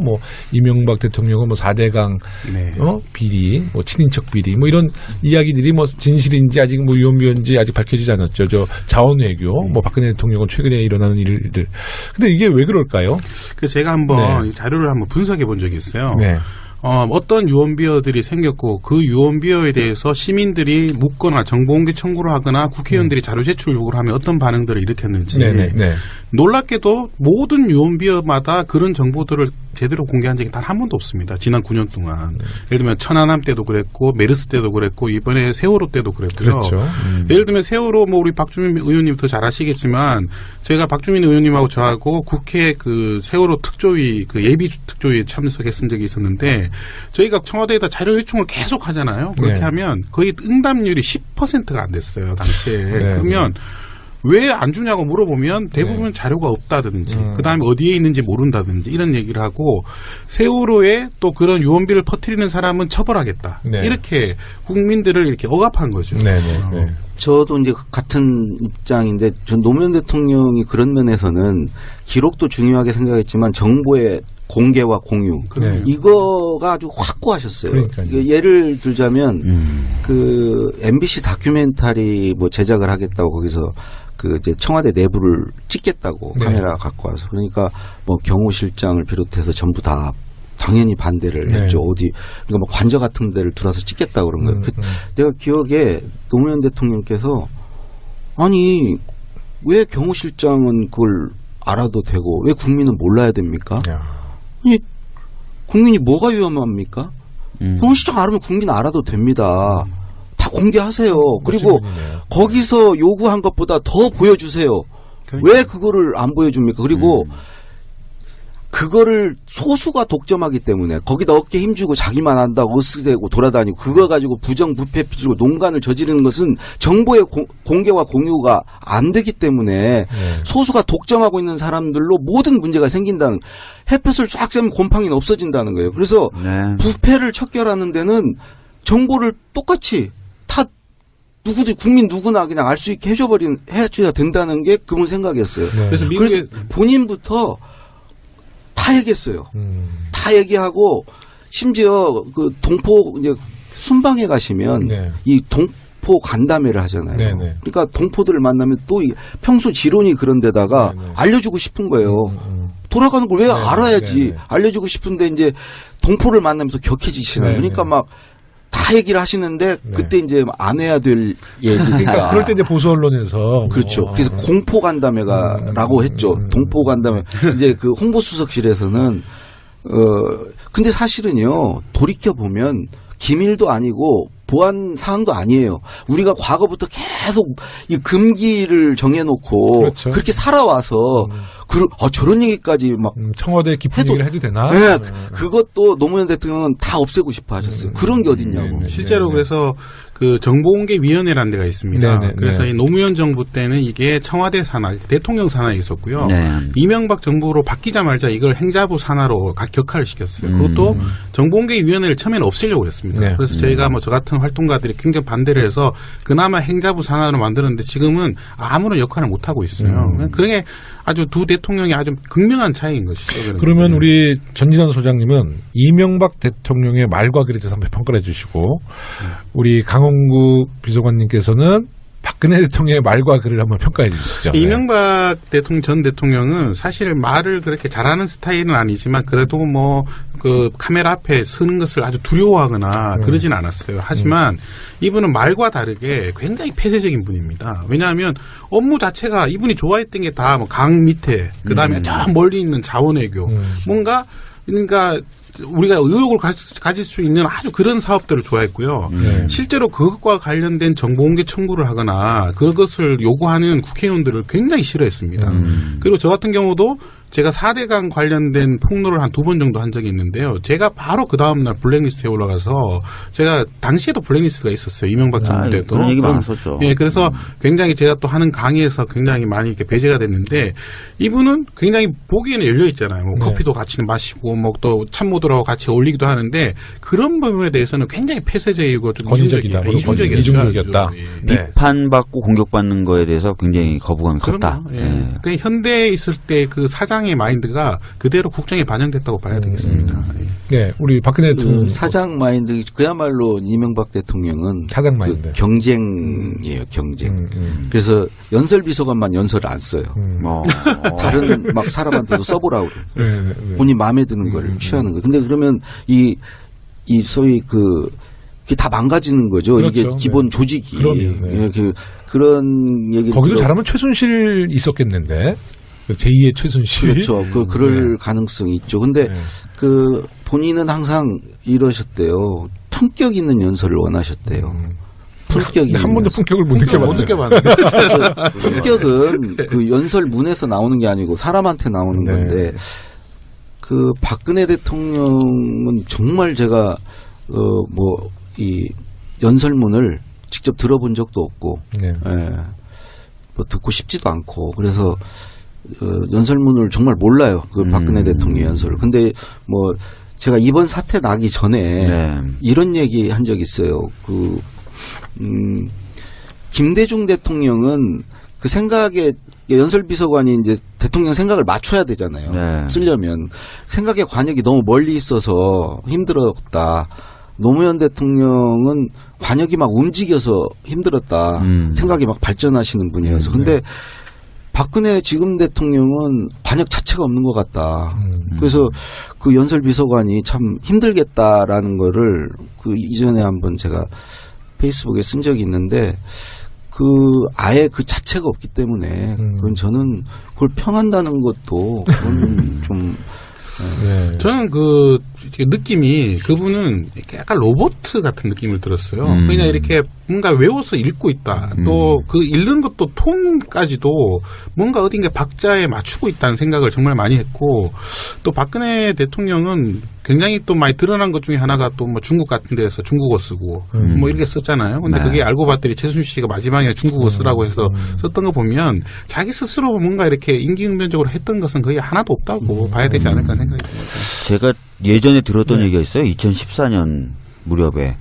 이명박 대통령은 4대강 비리, 친인척 비리, 이런 이야기들이 진실인지 아직 유언비어인지 아직 밝혀지지 않았죠. 자원외교, 박근혜 대통령은 최근에 일어나는 일들. 근데 이게 왜 그럴까요? 제가 한번 자료를 한번 분석해 본 적이 있어요. 어떤 유언비어들이 생겼고 그 유언비어에 대해서 시민들이 묻거나 정보공개 청구를 하거나 국회의원들이 자료 제출 요구를 하면 어떤 반응들을 일으켰는지 놀랍게도 모든 유언비어마다 그런 정보들을 제대로 공개한 적이 단 한 번도 없습니다. 지난 9년 동안. 예를 들면 천안함 때도 그랬고 메르스 때도 그랬고 이번에 세월호 때도 그랬고요. 그렇죠. 예를 들면 세월호 우리 박주민 의원님 더 잘 아시겠지만 제가 박주민 의원님하고 저하고 국회 세월호 특조위 예비 특조위에 참석했은 적이 있었는데 저희가 청와대에다 자료 요청을 계속 하잖아요. 그렇게 하면 거의 응답률이 10%가 안 됐어요. 당시에. 그러면 왜 안 주냐고 물어보면 대부분 자료가 없다든지 그다음에 어디에 있는지 모른다든지 이런 얘기를 하고 세월호에 또 그런 유언비를 퍼뜨리는 사람은 처벌하겠다. 이렇게 국민들을 이렇게 억압한 거죠. 저도 이제 같은 입장인데 전 노무현 대통령이 그런 면에서는 기록도 중요하게 생각했지만 정보의 공개와 공유 이거가 아주 확고하셨어요. 예를 들자면 MBC 다큐멘터리 제작을 하겠다고 거기서 이제 청와대 내부를 찍겠다고 카메라 갖고 와서 그러니까 경호실장을 비롯해서 전부 다 당연히 반대를 했죠. 그러니까 관저 같은 데를 들어서 찍겠다고 그런 거예요. 내가 기억에 노무현 대통령께서 아니 왜 경호실장은 그걸 알아도 되고 왜 국민은 몰라야 됩니까? 야. 아니, 국민이 뭐가 위험합니까? 경호실장 알으면 국민 알아도 됩니다. 다 공개하세요. 그리고 거기서 요구한 것보다 더 보여주세요. 그러니까. 왜 그거를 안 보여줍니까? 그리고 그거를 소수가 독점하기 때문에 거기다 어깨 힘주고 자기만 한다고 으쓱대고 돌아다니고 그거 가지고 부정부패 피고 농간을 저지르는 것은 정보의 공개와 공유가 안 되기 때문에 소수가 독점하고 있는 사람들로 모든 문제가 생긴다는 햇볕을 쫙 쐬면 곰팡이는 없어진다는 거예요. 그래서 부패를 척결하는 데는 정보를 똑같이 다 누구들 국민 누구나 그냥 알 수 있게 해줘야 된다는 게 그분 생각이었어요. 그래서 본인부터 다 얘기했어요. 다 얘기하고 심지어 그 동포 이제 순방에 가시면 이 동포 간담회를 하잖아요. 그러니까 동포들을 만나면 또 평소 지론이 그런 데다가 알려주고 싶은 거예요. 돌아가는 걸 왜 알아야지. 알려주고 싶은데 이제 동포를 만나면 또 격해지시나요. 그러니까 막 다 얘기를 하시는데 그때 이제 안 해야 될 얘기가. 그러니까 그럴 때 이제 보수 언론에서 그렇죠. 그래서 공포 간담회라고 했죠. 동포 간담회. 이제 그 홍보수석실에서는 근데 사실은요 돌이켜 보면 기밀도 아니고 보안 사항도 아니에요. 우리가 과거부터 계속 이 금기를 정해놓고 그렇죠. 그렇게 살아와서 저런 얘기까지 막 청와대 깊은 얘기를 해도 되나? 네, 그것도 노무현 대통령은 다 없애고 싶어 하셨어요. 그런 게 어딨냐고. 실제로 그래서 그 정보공개위원회라는 데가 있습니다. 그래서 이 노무현 정부 때는 이게 청와대 산하, 대통령 산하에 있었고요. 이명박 정부로 바뀌자마자 이걸 행자부 산하로 격화를 시켰어요. 그것도 정보공개위원회를 처음에는 없애려고 그랬습니다. 그래서 저희가 뭐 저 같은 활동가들이 굉장히 반대를 해서 그나마 행자부 산하로 만들었는데 지금은 아무런 역할을 못 하고 있어요. 그게 아주 두 대통령이 아주 극명한 차이인 것이죠. 그러면 우리 전진환 소장님은 이명박 대통령의 말과 글에 대해서 한번 평가를 해주시고 우리 강홍구 비서관님께서는 박근혜 대통령의 말과 글을 한번 평가해 주시죠. 이명박 대통령 전 대통령은 사실 말을 그렇게 잘하는 스타일은 아니지만 그래도 뭐 그 카메라 앞에 서는 것을 아주 두려워하거나 그러진 않았어요. 하지만 이분은 말과 다르게 굉장히 폐쇄적인 분입니다. 왜냐하면 업무 자체가 이분이 좋아했던 게 다 뭐 강 밑에 그다음에 저 멀리 있는 자원외교 뭔가 그러니까 우리가 의혹을 가질 수 있는 아주 그런 사업들을 좋아했고요. 실제로 그것과 관련된 정보공개 청구를 하거나 그것을 요구하는 국회의원들을 굉장히 싫어했습니다. 그리고 저 같은 경우도 제가 4대강 관련된 폭로를 한 2번 정도 한 적이 있는데요. 제가 바로 그 다음날 블랙리스트에 올라가서 제가 당시에도 블랙리스트가 있었어요. 이명박 정부 때도. 그런 얘기 많았었죠. 예, 그래서 굉장히 제가 또 하는 강의에서 굉장히 많이 이렇게 배제가 됐는데 이분은 굉장히 보기에는 열려 있잖아요. 뭐 커피도 같이 마시고 뭐 또 참모들하고 같이 어울리기도 하는데 그런 부분에 대해서는 굉장히 폐쇄적이고 좀 이중적이었다. 예. 비판받고 공격받는 거에 대해서 굉장히 거부감이 컸다. 예. 그 현대에 있을 때 그 사장의 마인드가 그대로 국정에 반영됐다고 봐야 되겠습니다. 네, 우리 박근혜 대통령 사장 마인드 그야말로 이명박 대통령은 사장 마인드 경쟁이에요, 경쟁. 그래서 연설 비서관만 연설을 안 써요. 다른 막 사람한테도 써보라고 그래요. 본인 마음에 드는 걸 취하는 거. 근데 그러면 이 소위 그게 다 망가지는 거죠. 그렇죠. 이게 기본 조직이. 그런 얘기. 거기도 잘하면 최순실 있었겠는데. 제2의 최순실. 그렇죠. 그럴 가능성이 있죠. 근데 본인은 항상 이러셨대요. 품격 있는 연설을 원하셨대요. 품격이. 한 번도 품격을 못 느껴봤는데. 품격은 그 연설문에서 나오는 게 아니고 사람한테 나오는 건데 그 박근혜 대통령은 정말 제가 이 연설문을 직접 들어본 적도 없고 뭐 듣고 싶지도 않고 그래서 연설문을 정말 몰라요. 그 박근혜 대통령 연설을. 근데 뭐 제가 이번 사태 나기 전에 이런 얘기 한 적 있어요. 김대중 대통령은 그 생각에 연설비서관이 이제 대통령 생각을 맞춰야 되잖아요. 쓰려면 생각의 관역이 너무 멀리 있어서 힘들었다. 노무현 대통령은 관역이 막 움직여서 힘들었다. 생각이 막 발전하시는 분이어서. 근데 박근혜 지금 대통령은 관역 자체가 없는 것 같다. 그래서 그 연설비서관이 참 힘들겠다라는 거를 그 이전에 한번 제가 페이스북에 쓴 적이 있는데 아예 그 자체가 없기 때문에 그건 저는 그걸 평한다는 것도 그건 좀 네. 저는 느낌이 그분은 이렇게 약간 로봇 같은 느낌을 들었어요. 그냥 이렇게 뭔가 외워서 읽고 있다. 또 그 읽는 것도 톤까지도 뭔가 어딘가 박자에 맞추고 있다는 생각을 정말 많이 했고, 또 박근혜 대통령은 굉장히 또 많이 드러난 것 중에 하나가 또 뭐 중국 같은 데서 중국어 쓰고 뭐 이렇게 썼잖아요. 근데 그게 알고 봤더니 최순실 씨가 마지막에 중국어 쓰라고 해서 썼던 거 보면 자기 스스로 뭔가 이렇게 임기응변적으로 했던 것은 거의 하나도 없다고 봐야 되지 않을까 생각이 듭니다. 제가 예전에 들었던 얘기가 있어요. 2014년 무렵에.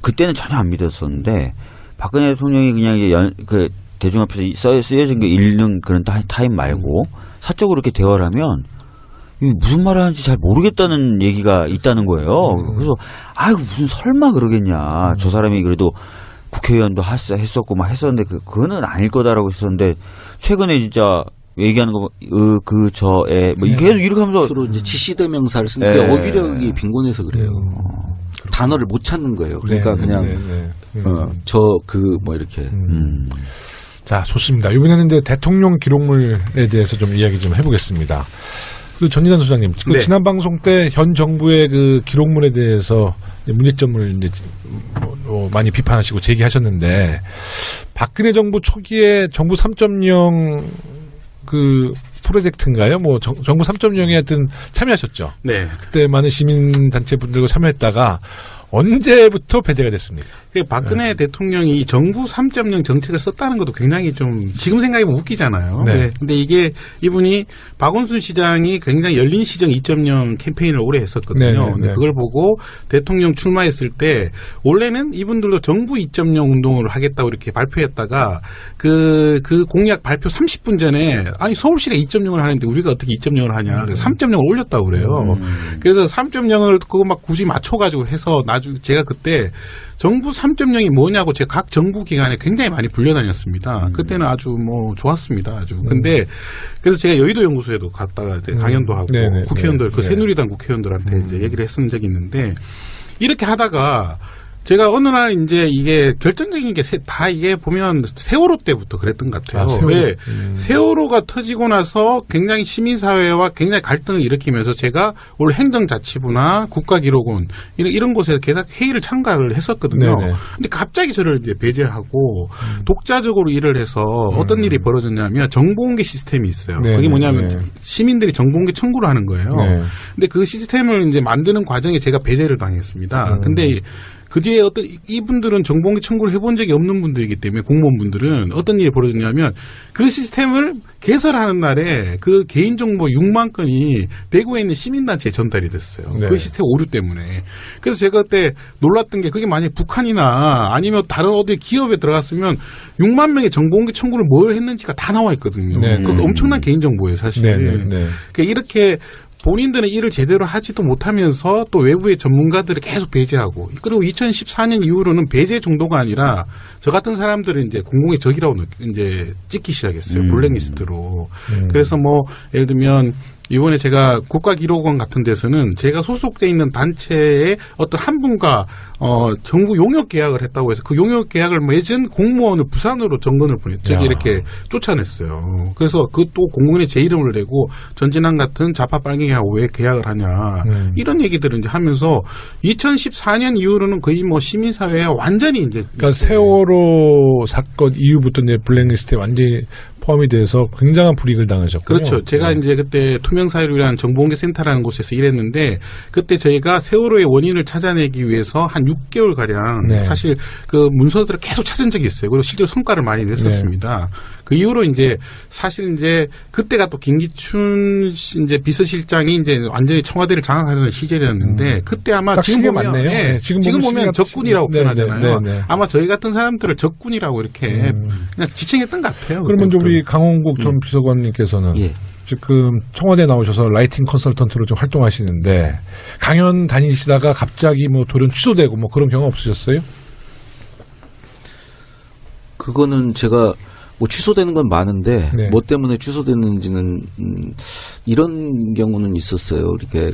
그때는 전혀 안 믿었었는데 박근혜 대통령이 그냥 이제 대중 앞에서 쓰여진 거 읽는 그런 타임 말고 사적으로 이렇게 대화를 하면 무슨 말을 하는지 잘 모르겠다는 얘기가 있다는 거예요. 그래서 아이고 무슨 설마 그러겠냐. 저 사람이 그래도 국회의원도 했었고 막 했었는데 그거는 아닐 거다라고 했었는데 최근에 진짜 얘기하는 거 뭐 계속 이렇게 하면서 주로 이제 지시대명사를 쓰는 게 어휘력이 빈곤해서 그래요. 단어를 못 찾는 거예요. 그러니까 그냥 뭐 이렇게. 자, 좋습니다. 이번에는 이제 대통령 기록물에 대해서 좀 이야기 좀 해보겠습니다. 전진환 소장님, 네. 지난 방송 때 현 정부의 그 기록물에 대해서 문제점을 이제 많이 비판하시고 제기하셨는데, 박근혜 정부 초기에 정부 3.0 프로젝트인가요? 뭐 정부 3.0에 하여튼 참여하셨죠. 네. 그때 많은 시민단체 분들과 참여했다가 언제부터 배제가 됐습니까? 박근혜 대통령이 이 정부 3.0 정책을 썼다는 것도 굉장히 좀 지금 생각해보면 웃기잖아요. 네. 근데 이게 이분이 박원순 시장이 굉장히 열린 시정 2.0 캠페인을 오래 했었거든요. 근데 그걸 보고 대통령 출마했을 때 원래는 이분들도 정부 2.0 운동을 하겠다고 이렇게 발표했다가 그 공약 발표 30분 전에 아니 서울시가 2.0을 하는데 우리가 어떻게 2.0을 하냐. 3.0을 올렸다고 그래요. 그래서 3.0을 그거 막 굳이 맞춰가지고 해서 나중에 제가 그때 정부 3.0이 뭐냐고 제가 각 정부 기관에 굉장히 많이 불려다녔습니다. 그때는 아주 뭐 좋았습니다. 아주. 근데 그래서 제가 여의도 연구소에도 갔다가 강연도 하고 국회의원들 새누리당 국회의원들한테 이제 얘기를 했던 적이 있는데 이렇게 하다가 제가 어느 날 이제 이게 결정적인 게 다 이게 보면 세월호 때부터 그랬던 것 같아요. 왜 세월호가 터지고 나서 굉장히 시민사회와 굉장히 갈등을 일으키면서 제가 올 행정자치부나 국가기록원 이런 곳에서 계속 회의를 참가를 했었거든요. 근데 갑자기 저를 이제 배제하고 독자적으로 일을 해서 어떤 일이 벌어졌냐면 정보공개 시스템이 있어요. 그게 뭐냐면 시민들이 정보공개 청구를 하는 거예요. 근데 그 시스템을 이제 만드는 과정에 제가 배제를 당했습니다. 근데 그 뒤에 이분들은 정보공개 청구를 해본 적이 없는 분들이기 때문에 공무원분들은 어떤 일이 벌어졌냐면 그 시스템을 개설하는 날에 그 개인정보 6만 건이 대구에 있는 시민단체에 전달이 됐어요. 그 시스템 오류 때문에. 그래서 제가 그때 놀랐던 게 그게 만약에 북한이나 아니면 다른 어디 기업에 들어갔으면 6만 명의 정보공개 청구를 뭘 했는지가 다 나와 있거든요. 그게 엄청난 개인정보예요, 사실. 그러니까 이렇게 본인들은 일을 제대로 하지도 못하면서 또 외부의 전문가들을 계속 배제하고 그리고 2014년 이후로는 배제 정도가 아니라 저 같은 사람들은 이제 공공의 적이라고 이제 찍기 시작했어요. 블랙리스트로. 그래서 뭐 예를 들면 이번에 제가 국가기록원 같은 데서는 제가 소속돼 있는 단체의 어떤 한 분과 정부 용역 계약을 했다고 해서 그 용역 계약을 맺은 공무원을 부산으로 정건을 저기 이렇게 쫓아냈어요. 그래서 그 또 공무원의 제 이름을 내고 전진환 같은 좌파 빨갱이하고 왜 계약을 하냐 이런 얘기들을 이제 하면서 2014년 이후로는 거의 뭐 시민사회에 완전히 이제 그러니까 세월호 사건 이후부터 이제 블랙리스트에 완전히 포함이 돼서 굉장한 불이익을 당하셨군요. 그렇죠. 제가 이제 그때 투명사회를 정보공개 센터라는 곳에서 일했는데 그때 저희가 세월호의 원인을 찾아내기 위해서 한 6개월 가량 사실 그 문서들을 계속 찾은 적이 있어요. 그리고 실제로 성과를 많이 냈었습니다. 그 이후로 이제 사실 이제 그때가 또 김기춘 이제 비서실장이 이제 완전히 청와대를 장악하는 시절이었는데 그때 아마 지금 보면 맞네요. 지금 보면 적군이라고 표현하잖아요. 아마 저희 같은 사람들을 적군이라고 이렇게 그냥 지칭했던 것 같아요. 그러면 우리 강원국 전 비서관님께서는 지금 청와대 나오셔서 라이팅 컨설턴트로 좀 활동하시는데 강연 다니시다가 갑자기 뭐 돌연 취소되고 뭐 그런 경험 없으셨어요? 그거는 제가 뭐 취소되는 건 많은데 뭐 때문에 취소됐는지는 이런 경우는 있었어요. 이렇게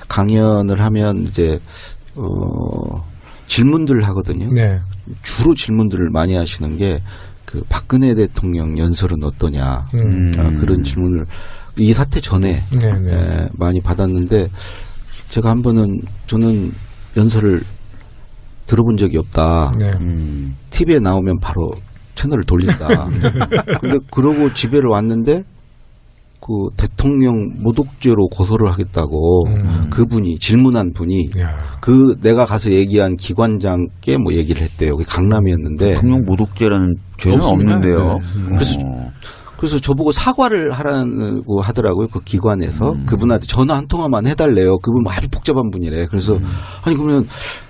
강연을 하면 이제 질문들 하거든요. 주로 질문들을 많이 하시는 게 그 박근혜 대통령 연설은 어떠냐 그런 질문을 이 사태 전에 많이 받았는데 제가 한 번은 저는 연설을 들어본 적이 없다. TV에 나오면 바로 채널을 돌린다. 근데 그러고 집에를 왔는데 그 대통령 모독죄로 고소를 하겠다고 그분이 질문한 분이 그 내가 가서 얘기한 기관장께 뭐 얘기를 했대요. 그게 강남이었는데 대통령 모독죄라는 죄는 없는데요. 그래서 저보고 사과를 하라고 하더라고요. 그 기관에서 그분한테 전화 한 통화만 해달래요. 그분 아주 복잡한 분이래. 그래서 아니 그러면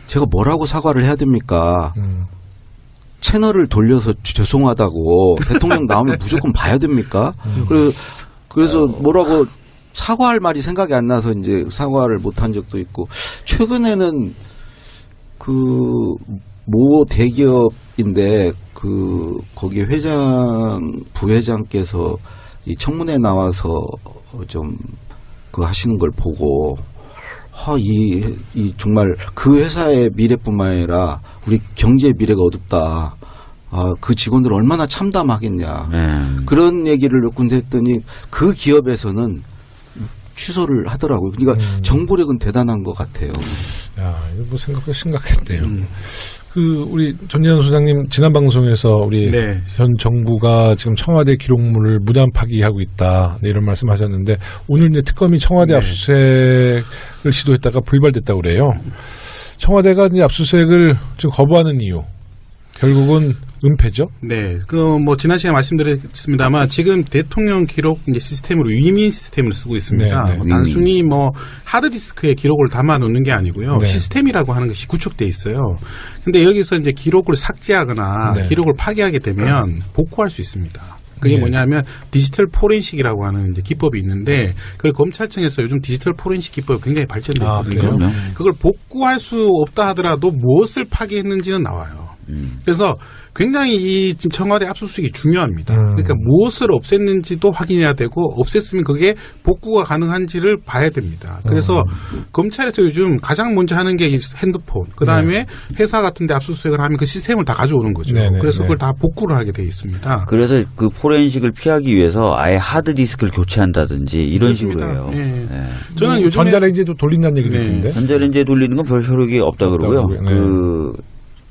제가 뭐라고 사과를 해야 됩니까? 채널을 돌려서 죄송하다고 대통령 나오면 무조건 봐야 됩니까? 그래서 뭐라고 사과할 말이 생각이 안 나서 이제 사과를 못한 적도 있고 최근에는 그 모 대기업인데 그 거기 부회장께서 이 청문회 나와서 좀 그 하시는 걸 보고 이 정말 그 회사의 미래뿐만 아니라 우리 경제의 미래가 어둡다. 그 직원들 얼마나 참담하겠냐. 그런 얘기를 몇 군데 했더니 그 기업에서는 취소를 하더라고요. 그러니까 정보력은 대단한 것 같아요. 야, 이거 뭐 생각보다 심각했대요. 그 우리 전재현 소장님 지난 방송에서 우리 현 정부가 지금 청와대 기록물을 무단 파기하고 있다 이런 말씀하셨는데 오늘 이제 특검이 청와대 압수수색을 시도했다가 불발됐다고 그래요. 청와대가 이제 압수수색을 지금 거부하는 이유 결국은 은폐죠? 네. 뭐, 지난 시간에 말씀드렸습니다만, 지금 대통령 기록 이제 시스템으로 위민 시스템을 쓰고 있습니다. 뭐 단순히 뭐, 하드디스크에 기록을 담아 놓는 게 아니고요. 시스템이라고 하는 것이 구축돼 있어요. 근데 여기서 이제 기록을 삭제하거나 기록을 파기하게 되면 복구할 수 있습니다. 그게 뭐냐면 디지털 포렌식이라고 하는 이제 기법이 있는데 그걸 검찰청에서 요즘 디지털 포렌식 기법이 굉장히 발전되어 있거든요. 그걸 복구할 수 없다 하더라도 무엇을 파기했는지는 나와요. 그래서 굉장히 이 지금 청와대 압수수색이 중요합니다. 그러니까 무엇을 없앴는지도 확인해야 되고 없앴으면 그게 복구가 가능한지를 봐야 됩니다. 그래서 검찰에서 요즘 가장 먼저 하는 게 핸드폰, 그다음에 회사 같은 데 압수수색을 하면 그 시스템을 다 가져오는 거죠. 그래서 그걸 다 복구를 하게 돼 있습니다. 그래서 그 포렌식을 피하기 위해서 아예 하드디스크를 교체한다든지 이런 식으로 해요. 저는 요즘 전자레인지도 돌린다는 얘기 듣는데 전자레인지에 돌리는 건 별 효력이 없다 그러고요. 그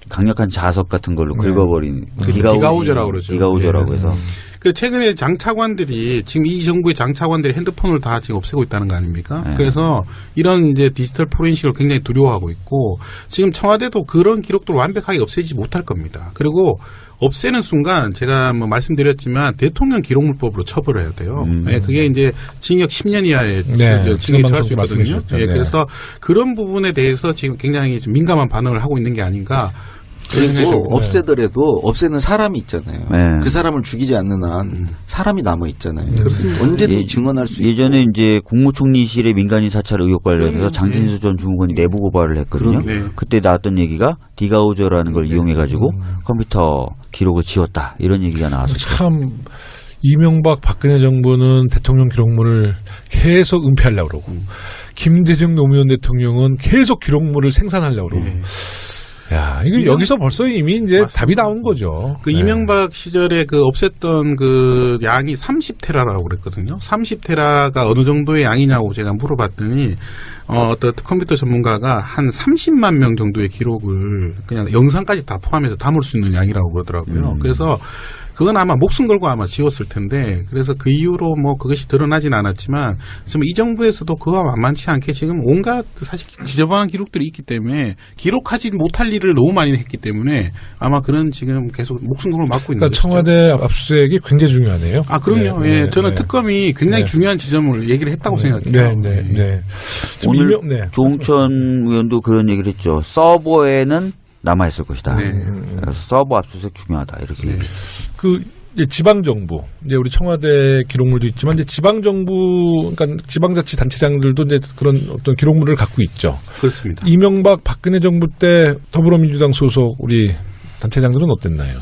강력한 자석 같은 걸로 긁어버린 디가우저라고 그러죠. 디가우저라고 해서. 그래서 최근에 장차관들이 지금 이 정부의 장차관들이 핸드폰을 다 지금 없애고 있다는 거 아닙니까? 그래서 이런 이제 디지털 포렌식을 굉장히 두려워하고 있고 지금 청와대도 그런 기록들을 완벽하게 없애지 못할 겁니다. 그리고 없애는 순간 제가 뭐 말씀드렸지만 대통령 기록물법으로 처벌을 해야 돼요. 그게 이제 징역 10년 이하의 징역에 처할 수 있거든요. 그래서 그런 부분에 대해서 지금 굉장히 좀 민감한 반응을 하고 있는 게 아닌가. 그리고 없애더라도 없애는 사람이 있잖아요. 그 사람을 죽이지 않는 한 사람이 남아 있잖아요. 그렇습니다. 언제든지 증언할 수 있고. 예전에 이제 국무총리실의 민간인 사찰 의혹 관련해서 장진수 전 주무관이 내부 고발을 했거든요. 그때 나왔던 얘기가 디가우저라는 걸 이용해가지고 컴퓨터 기록을 지웠다 이런 얘기가 나왔어요. 참 이명박 박근혜 정부는 대통령 기록물을 계속 은폐하려고 그러고 김대중 노무현 대통령은 계속 기록물을 생산하려고 그러고. 야, 이거 여기서 벌써 이미 이제 맞습니다. 답이 나온 거죠. 그 이명박 시절에 그 없앴던 그 양이 30테라라고 그랬거든요. 30테라가 어느 정도의 양이냐고 제가 물어봤더니 어떤 컴퓨터 전문가가 한 30만 명 정도의 기록을 그냥 영상까지 다 포함해서 담을 수 있는 양이라고 그러더라고요. 그래서 그건 아마 목숨 걸고 아마 지웠을 텐데 그래서 그 이후로 뭐 그것이 드러나진 않았지만 지금 이 정부에서도 그와 만만치 않게 지금 온갖 사실 지저분한 기록들이 있기 때문에 기록하지 못할 일을 너무 많이 했기 때문에 아마 그런 지금 계속 목숨 걸고 막고 있는 거죠. 그러니까 청와대 압수수색이 굉장히 중요하네요. 아 그럼요. 저는 특검이 굉장히 중요한 지점을 얘기를 했다고 생각해요. 오늘 조홍천 의원도 그런 얘기를 했죠. 서버에는 남아있을 것이다. 그래서 서버 압수수색 중요하다. 이렇게. 그 지방정부, 이제 우리 청와대 기록물도 있지만 이제 지방정부, 그러니까 지방자치단체장들도 이제 그런 어떤 기록물을 갖고 있죠. 그렇습니다. 이명박 박근혜 정부 때 더불어민주당 소속 우리 단체장들은 어땠나요?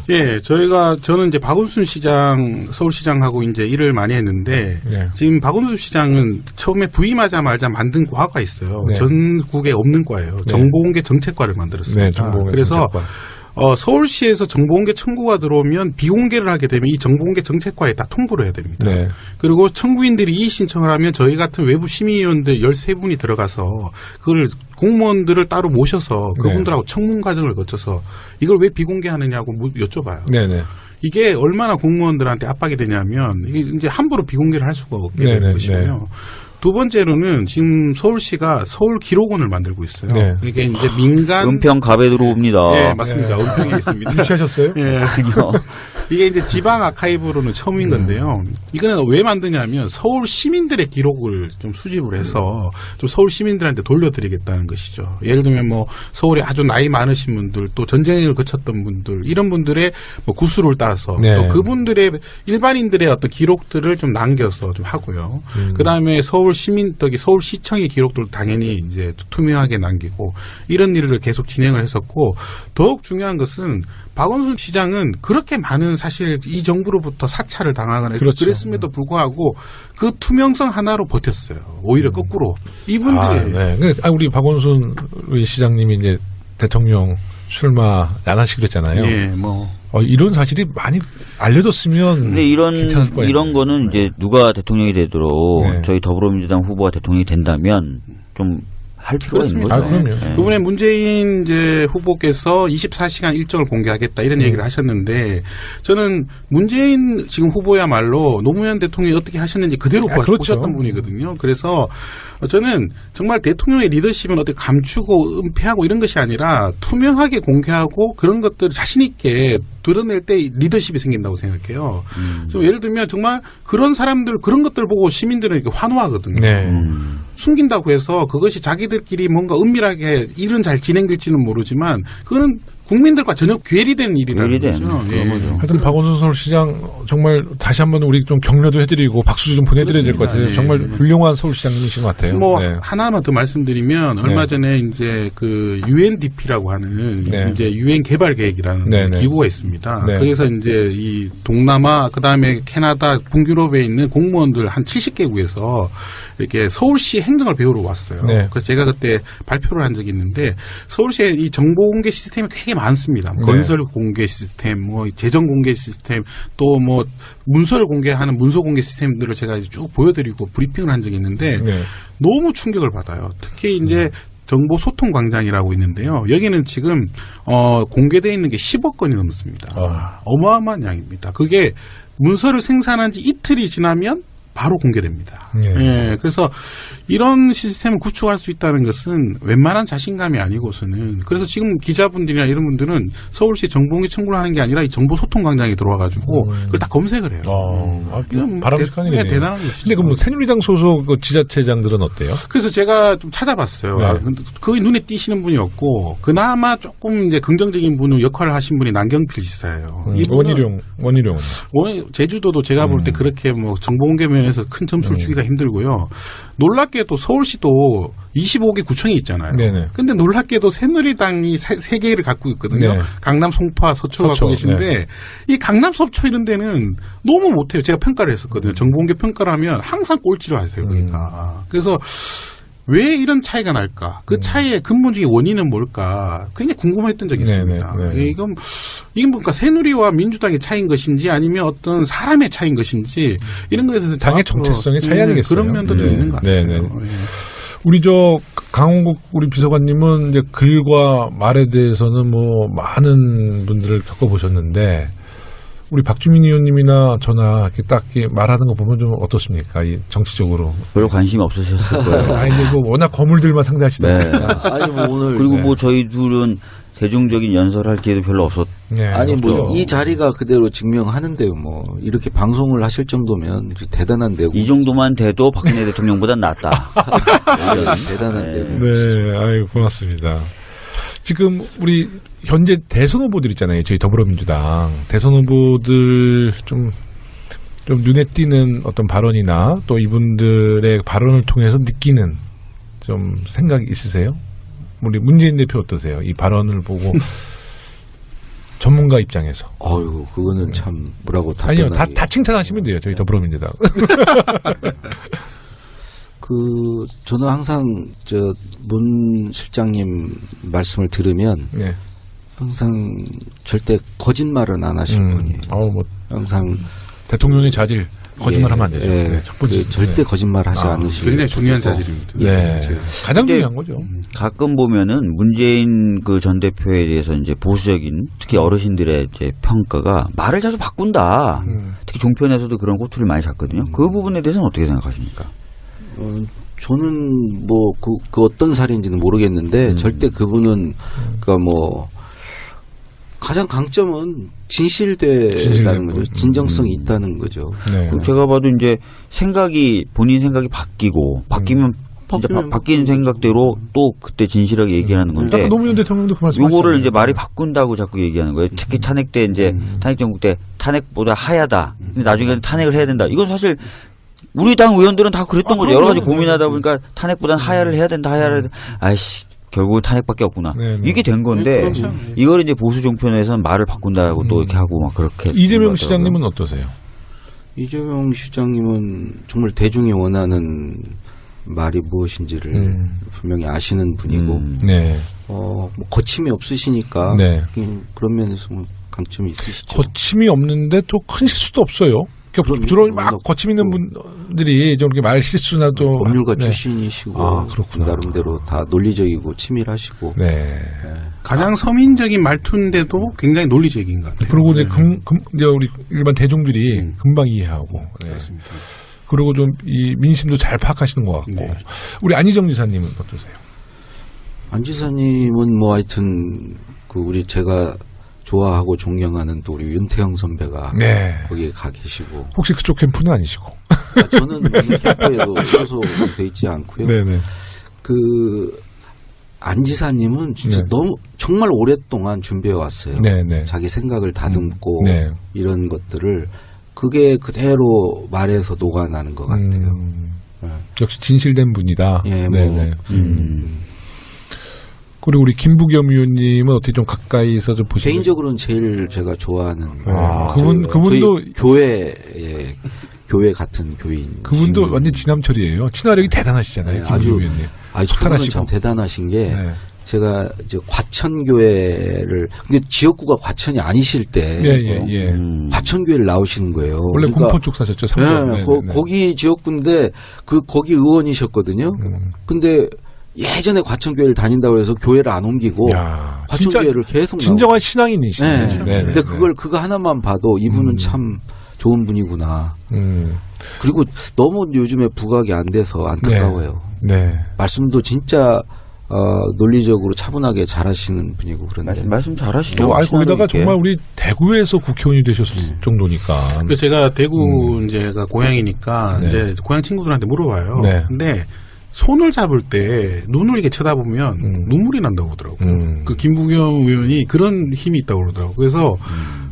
저는 이제 박원순 시장, 서울시장하고 이제 일을 많이 했는데 지금 박원순 시장은 처음에 부임하자마자 만든 과가 있어요. 전국에 없는 과예요. 정보공개 정책과를 만들었습니다. 그래서 서울시에서 정보공개 청구가 들어오면 비공개를 하게 되면 이 정보공개 정책과에 다 통보를 해야 됩니다. 네. 그리고 청구인들이 이의 신청을 하면 저희 같은 외부 심의위원들 13분이 들어가서 그걸 공무원들을 따로 모셔서 그분들하고 청문 과정을 거쳐서 이걸 왜 비공개하느냐고 여쭤봐요. 네네. 이게 얼마나 공무원들한테 압박이 되냐면 이게 이제 함부로 비공개를 할 수가 없게 되는 것이고요. 두 번째로는 지금 서울시가 서울 기록원을 만들고 있어요. 네. 이게 이제 민간 은평 갑에 들어옵니다. 네, 맞습니다. 은평에 있습니다. 유치하셨어요? 예. 아니요. 이게 이제 지방 아카이브로는 처음인 건데요. 이거는 왜 만드냐면 서울 시민들의 기록을 좀 수집을 해서 좀 서울 시민들한테 돌려드리겠다는 것이죠. 예를 들면 뭐 서울에 아주 나이 많으신 분들 또 전쟁을 거쳤던 분들 이런 분들의 뭐 구수를 따서 네. 또 그분들의 일반인들의 어떤 기록들을 좀 남겨서 좀 하고요. 그다음에 서울 서울시청의 기록들도 당연히 이제 투명하게 남기고 이런 일을 계속 진행을 했었고 더욱 중요한 것은 박원순 시장은 그렇게 많은 사실 이 정부로부터 사찰을 당하거나 그렇죠. 그랬음에도 불구하고 그 투명성 하나로 버텼어요. 오히려 거꾸로 이분들이 네. 우리 박원순 우리 시장님이 이제 대통령 출마 안 하시기로 했잖아요. 예, 뭐 이런 사실이 많이 알려졌으면 근데 괜찮을 뻔했는데. 이런 거는 이제 누가 대통령이 되도록 네. 저희 더불어민주당 후보가 대통령이 된다면 좀 할 필요가 있는 그렇습니다. 거죠. 그럼요. 네. 그분의 문재인 이제 후보께서 24시간 일정을 공개하겠다 이런 얘기를 하셨는데 저는 문재인 지금 후보야말로 노무현 대통령이 어떻게 하셨는지 그대로 그렇죠. 보셨던 분이거든요. 그래서 저는 정말 대통령의 리더십은 어떻게 감추고 은폐하고 이런 것이 아니라 투명하게 공개하고 그런 것들을 자신 있게 드러낼 때 리더십이 생긴다고 생각해요. 좀 예를 들면 정말 그런 사람들 그런 것들 보고 시민들은 이렇게 환호하거든요. 네. 숨긴다고 해서 그것이 자기들끼리 뭔가 은밀하게 일은 잘 진행될지는 모르지만 그거는 국민들과 전혀 괴리된 일이라는 괴리된 거죠. 예. 그런 거죠. 하여튼 박원순 서울시장 정말 다시 한번 우리 좀 격려도 해드리고 박수 좀 보내드려야 될 것 같아요. 그렇습니다. 정말 예. 훌륭한 서울시장님이신 것 같아요. 뭐 네. 하나만 더 말씀드리면 얼마 전에 이제 그 UNDP라고 하는 네. 이제 유엔 개발 계획이라는 네, 네. 기구가 있습니다. 네. 그래서 이제 이 동남아 그다음에 캐나다 북유럽에 있는 공무원들 한 70개국에서 이렇게 서울시 행정을 배우러 왔어요. 네. 그래서 제가 그때 발표를 한 적이 있는데 서울시에 이 정보 공개 시스템이 되게 많습니다. 네. 건설 공개 시스템, 뭐 재정 공개 시스템, 또 뭐 문서를 공개하는 문서 공개 시스템들을 제가 이제 쭉 보여드리고 브리핑을 한 적이 있는데 네. 너무 충격을 받아요. 특히 이제 정보 소통 광장이라고 있는데요. 여기는 지금 공개되어 있는 게 10억 건이 넘습니다. 어마어마한 양입니다. 그게 문서를 생산한 지 이틀이 지나면 바로 공개됩니다. 네. 예, 그래서 이런 시스템을 구축할 수 있다는 것은 웬만한 자신감이 아니고서는 그래서 지금 기자분들이나 이런 분들은 서울시 정보공개 청구를 하는 게 아니라 이 정보소통광장에 들어와가지고 그걸 다 검색을 해요. 이건 바람직한 일이네요. 대단한 것이죠. 근데 그 뭐 새누리당 소속 그 지자체장들은 어때요? 그래서 제가 좀 찾아봤어요. 네. 근데 거의 눈에 띄시는 분이었고 그나마 조금 이제 긍정적인 분을 역할을 하신 분이 남경필 지사예요. 이분은 원희룡은 제주도도 제가 볼 때 그렇게 뭐 정보공개 면에서 큰 점수를 주기가 힘들고요. 놀랍게도 서울시도 25개 구청이 있잖아요. 네네. 근데 놀랍게도 새누리당이 3개를 갖고 있거든요. 네. 강남, 송파, 서초를 갖고 계신데 이 강남, 서초 이런 데는 너무 못해요. 제가 평가를 했었거든요. 정보공개 평가를 하면 항상 꼴찌를 하세요. 그러니까. 그래서 왜 이런 차이가 날까? 그 차이의 근본적인 원인은 뭘까? 굉장히 궁금했던 적이 있습니다. 이건 그러니까 새누리와 민주당의 차이인 것인지 아니면 어떤 사람의 차이인 것인지 이런 것에 대해서 당의 정체성의 차이 아니겠어요? 그런 면도 좀 있는 것 같아요. 우리 강홍국 우리 비서관님은 이제 글과 말에 대해서는 뭐 많은 분들을 겪어보셨는데 우리 박주민 의원님이나 저나 이렇게 딱 이렇게 말하는 거 보면 좀 어떻습니까? 이 정치적으로. 별로 관심이 없으셨을 거예요. 아니, 뭐 워낙 거물들만 상대하시다 보니까. 네. 아니 뭐 오늘 그리고 뭐 저희 둘은 대중적인 연설할 기회도 별로 없었. 네, 아니 뭐 없죠. 이 자리가 그대로 증명하는데요. 뭐 이렇게 방송을 하실 정도면 대단한데요. 이 정도만 돼도 박근혜 대통령보단 낫다. 대단한데요. 네, 아유 고맙습니다. 지금 우리 현재 대선 후보들 있잖아요. 저희 더불어민주당 대선 후보들 좀 눈에 띄는 어떤 발언이나 또 이분들의 발언을 통해서 느끼는 좀 생각이 있으세요? 우리 문재인 대표 어떠세요? 이 발언을 보고 전문가 입장에서. 어유 그거는 참 뭐라고 답변하기. 아니요, 다 칭찬하시면 돼요. 저희 더불어민주당. 저는 항상 문 실장님 말씀을 들으면 네. 항상 절대 거짓말은 안 하신 분이에요. 항상 대통령의 자질 거짓말하면 안 되죠. 네, 첫 번째. 절대 거짓말하지 않으시고 굉장히 중요한 자질입니다. 네, 가장 중요한 거죠. 가끔 보면은 문재인 그 전 대표에 대해서 이제 보수적인 특히 어르신들의 이제 평가가 말을 자주 바꾼다. 특히 종편에서도 그런 꼬투리를 많이 잡거든요. 그 부분에 대해서는 어떻게 생각하십니까? 저는 뭐 그 어떤 사례인지는 모르겠는데 절대 그분은 그러니까 뭐 가장 강점은 진실되다는 거죠. 진정성이 있다는 거죠. 네. 제가 봐도 이제 본인 생각이 바뀌면 진짜 바뀐 생각대로 또 그때 진실하게 얘기하는 건데. 아까 노무현 대통령도 그 말씀 하셨잖아요. 요거를 이제 말이 바꾼다고 자꾸 얘기하는 거예요. 특히 탄핵 때 이제 탄핵 정국 때 탄핵보다 하야다. 근데 나중에는 탄핵을 해야 된다. 이건 사실 우리 당 의원들은 다 그랬던 거죠. 여러 가지 고민하다 보니까 탄핵보다는 하야를 해야 된다. 아이씨. 결국은 탄핵밖에 없구나. 네네. 이게 된 건데 그렇죠. 이걸 이제 보수 종편에서는 말을 바꾼다고 또 이렇게 하고 막 그렇게. 이재명 시장님은 어떠세요? 이재명 시장님은 정말 대중이 원하는 말이 무엇인지를 분명히 아시는 분이고, 네. 뭐 거침이 없으시니까 네. 그런 면에서 뭐 강점이 있으시죠. 거침이 없는데 또 큰 실수도 없어요. 주로 막 거침 있는 분들이 좀 이렇게 말 실수나 또 법률가 출신이시고 그렇구나. 나름대로 다 논리적이고 치밀하시고 가장 서민적인 말투인데도 굉장히 논리적인 것 같아요. 그리고 이제 우리 일반 대중들이 금방 이해하고 그렇습니다. 그리고 좀 이 민심도 잘 파악하시는 것 같고 우리 안희정 지사님은 어떠세요? 안 지사님은 뭐 하여튼 그 우리 제가 좋아하고 존경하는 또 우리 윤태영 선배가 거기에 가 계시고 혹시 그쪽 캠프는 아니시고 저는 이 캠프에도 소속돼 있지 않고요. 네네. 그 안지사님은 진짜 너무 정말 오랫동안 준비해 왔어요. 네네. 자기 생각을 다듬고 이런 것들을 그게 그대로 말해서 녹아나는 것 같아요. 역시 진실된 분이다. 예, 네네. 그리고 우리 김부겸 의원님은 어떻게 좀 가까이서 좀 보시나요? 개인적으로는 제일 제가 좋아하는 그분도 교회 같은 교인. 그분도 완전 지남철이에요. 친화력이 대단하시잖아요. 김부겸 의원님. 그분은 참 대단하신 게 제가 이제 과천교회를 근데 지역구가 과천이 아니실 때 과천교회를 나오시는 거예요. 원래 그러니까, 공포 쪽 사셨죠. 거기 지역구인데 거기 의원이셨거든요. 근데 예전에 과천교회를 다닌다고 해서 교회를 안 옮기고 과천교회를 계속 진정한 신앙인이시네. 근데 그거 하나만 봐도 이분은 참 좋은 분이구나. 그리고 너무 요즘에 부각이 안 돼서 안타까워요. 말씀도 진짜 논리적으로 차분하게 잘하시는 분이고 그런데 말씀 잘하시죠. 거기다가 정말 우리 대구에서 국회의원이 되셨을 정도니까. 그래서 제가 대구 이제가 고향이니까 이제 고향 친구들한테 물어봐요. 근데 손을 잡을 때 눈을 이렇게 쳐다보면 눈물이 난다고 그러더라고요. 그 김부겸 의원이 그런 힘이 있다고 그러더라고요. 그래서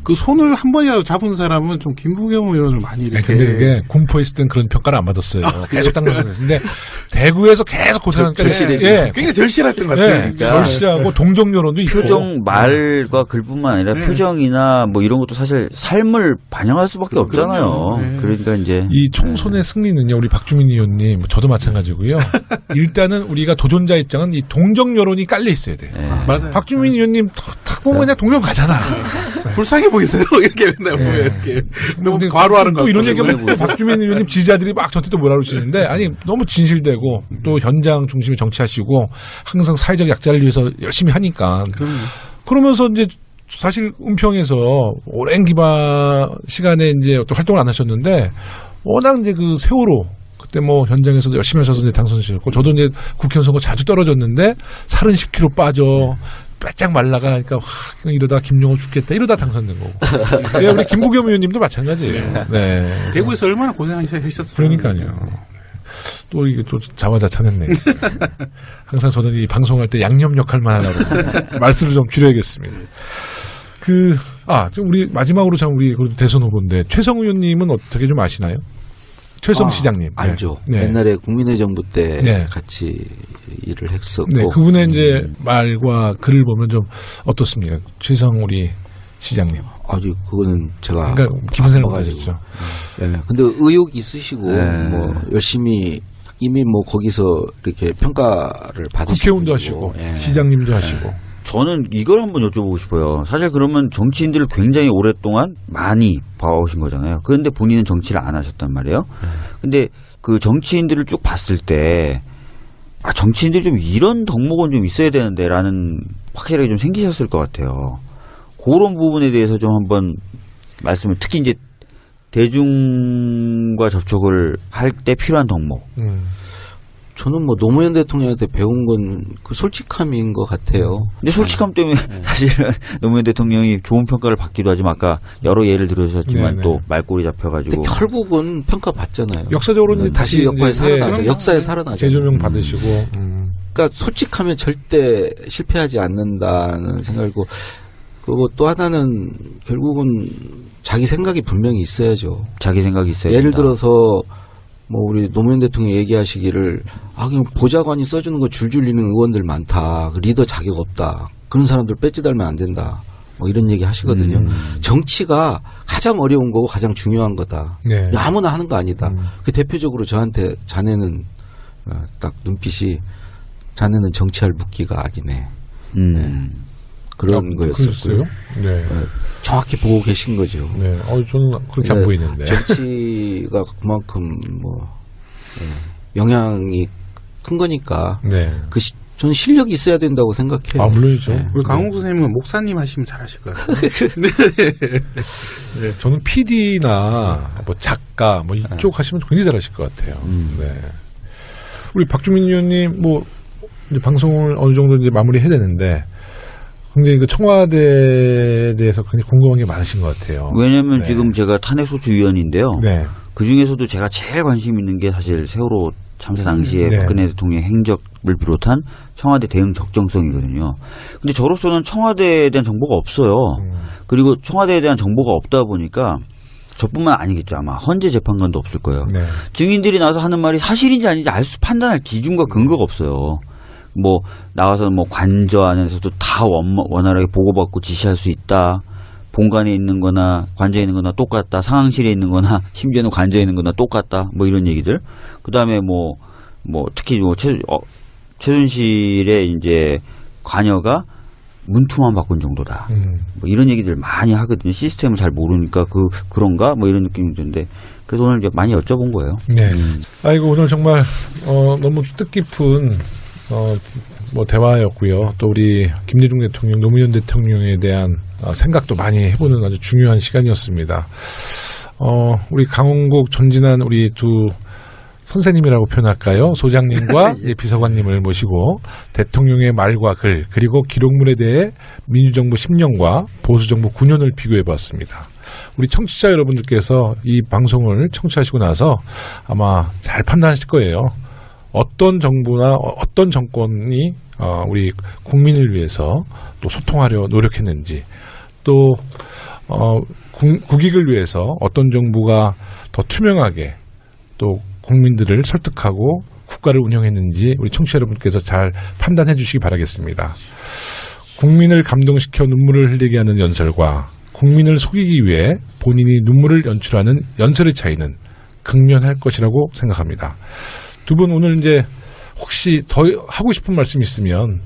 그 손을 한 번이라도 잡은 사람은 좀 김부겸 의원을 많이 이렇게. 근데 그게 군포에 있을 땐 그런 평가를 안 받았어요. 계속 당선됐는데 대구에서 계속 고생하니까 굉장히 절실했던 것 같아요. 그러니까 절실하고 동정 여론도 있고. 표정 말과 글뿐만 아니라 표정이나 뭐 이런 것도 사실 삶을 반영할 수밖에 없잖아요. 그러니까 이제 이 총선의 승리는요. 우리 박주민 의원님 저도 마찬가지고요. 일단은 우리가 도전자 입장은 이 동정 여론이 깔려 있어야 돼요. 맞아요. 박주민 의원님 딱 보면 그냥 동정 가잖아. 불쌍해 보이세요. 이렇게 맨날 보면 이렇게 너무 과로하는 거. 또 이런 얘기하면 박주민 의원님 지지자들이 막 저한테 또 뭐라 그러시는데 아니 너무 진실되고 또 현장 중심에 정치하시고 항상 사회적 약자를 위해서 열심히 하니까 그러면서 이제 사실 은평에서 오랜 기간 시간에 이제 또 활동을 안 하셨는데 워낙 이제 그 세월호 그때 뭐 현장에서도 열심히 하셔서 이제 당선되셨고 저도 이제 국회의원 선거 자주 떨어졌는데 살은 10kg 빠져. 빼짝 말라가 그러니까 이러다 김용호 죽겠다 이러다 당선된 거고. 우리 김부겸 의원님도 마찬가지예요. 대구에서 얼마나 고생하셨어요. 그러니까요. 또 이게 또 자화자찬했네. 항상 저는 이 방송할 때 양념 역할만 하려고 말씀을 좀 줄여야겠습니다. 좀 우리 마지막으로 참 우리 대선 후보인데 최성 의원님은 어떻게 좀 아시나요? 최성 시장님. 알죠. 옛날에 국민의 정부 때 같이 일을 했었고. 그분의 이제 말과 글을 보면 좀 어떻습니까? 최성 우리 시장님. 그거는 제가. 그러니까 기분을 못하셨죠. 근데 의욕 있으시고, 뭐, 열심히 이미 뭐 거기서 이렇게 평가를 받으시고. 국회의원도 하시고, 시장님도 하시고. 저는 이걸 한번 여쭤보고 싶어요. 사실 그러면 정치인들을 굉장히 오랫동안 많이 봐오신 거잖아요. 그런데 본인은 정치를 안 하셨단 말이에요. 근데 그 정치인들을 쭉 봤을 때 정치인들이 좀 이런 덕목은 좀 있어야 되는데라는 확실하게 좀 생기셨을 것 같아요. 그런 부분에 대해서 좀 한번 말씀을, 특히 이제 대중과 접촉을 할 때 필요한 덕목. 저는 뭐 노무현 대통령한테 배운 건 그 솔직함인 것 같아요. 근데 솔직함 때문에 사실은 노무현 대통령이 좋은 평가를 받기도 하지만 아까 여러 예를 들으셨지만 또 말꼬리 잡혀가지고. 근데 결국은 평가받잖아요. 역사적으로는 다시 역사에 살아나죠. 역사에 살아나죠. 재조명 받으시고. 그러니까 솔직하면 절대 실패하지 않는다는 생각이고, 그리고 또 하나는 결국은 자기 생각이 분명히 있어야죠. 자기 생각이 있어야 예를 된다. 들어서 뭐 우리 노무현 대통령 얘기하시기를 그냥 보좌관이 써주는 거 줄줄 리는 의원들 많다. 리더 자격 없다. 그런 사람들 배지 달면 안 된다. 뭐 이런 얘기 하시거든요. 정치가 가장 어려운 거고 가장 중요한 거다. 네. 아무나 하는 거 아니다. 그 대표적으로 저한테 자네는 딱 눈빛이 자네는 정치할 묵기가 아니네. 네. 그런 거였었고요. 네. 정확히 보고 계신 거죠. 네. 저는 그렇게 안 보이는데. 정치가 그만큼 영향이 큰 거니까. 네. 저는 실력이 있어야 된다고 생각해요. 물론이죠. 네. 우리 강홍구 선생님은 목사님 하시면 잘하실 거예요. 네. 저는 PD나 뭐 작가 뭐 이쪽 하시면 굉장히 잘하실 것 같아요. 네. 우리 박주민 의원님 뭐 이제 방송을 어느 정도 이제 마무리해야 되는데 굉장히 그 청와대에 대해서 굉장히 궁금한 게 많으신 것 같아요. 왜냐하면 네. 지금 제가 탄핵소추위원인데요. 네. 그 중에서도 제가 제일 관심 있는 게 사실 세월호 참사 당시에 네. 박근혜 대통령의 행적을 비롯한 청와대 대응 적정성이거든요. 근데 저로서는 청와대에 대한 정보가 없어요. 그리고 청와대에 대한 정보가 없다 보니까 저뿐만 아니겠죠. 아마 헌재 재판관도 없을 거예요. 네. 증인들이 나와서 하는 말이 사실인지 아닌지 판단할 기준과 근거가 없어요. 뭐 나와서 뭐 관저 안에서도 다 원활하게 보고받고 지시할 수 있다. 본관에 있는 거나 관저에 있는 거나 똑같다. 상황실에 있는 거나 심지어는 관저에 있는 거나 똑같다. 뭐 이런 얘기들. 그다음에 뭐 특히 뭐 최순실의 이제 관여가 문투만 바꾼 정도다. 뭐 이런 얘기들 많이 하거든요. 시스템을 잘 모르니까 그런가? 뭐 이런 느낌이 드는데 그래서 오늘 이제 많이 여쭤본 거예요. 네. 아이고 오늘 정말 너무 뜻깊은 뭐 대화였고요. 또 우리 김대중 대통령, 노무현 대통령에 대한 생각도 많이 해보는 아주 중요한 시간이었습니다. 우리 강홍국, 전진한 우리 두 선생님이라고 표현할까요? 소장님과 비서관님을 모시고 대통령의 말과 글 그리고 기록물에 대해 민주정부 10년과 보수정부 9년을 비교해봤습니다. 우리 청취자 여러분들께서 이 방송을 청취하시고 나서 아마 잘 판단하실 거예요. 어떤 정부나 어떤 정권이 우리 국민을 위해서 또 소통하려 노력했는지 또 국익을 위해서 어떤 정부가 더 투명하게 또 국민들을 설득하고 국가를 운영했는지 우리 청취자 여러분께서 잘 판단해 주시기 바라겠습니다. 국민을 감동시켜 눈물을 흘리게 하는 연설과 국민을 속이기 위해 본인이 눈물을 연출하는 연설의 차이는 극명할 것이라고 생각합니다. 두 분 오늘 이제 혹시 더 하고 싶은 말씀 있으면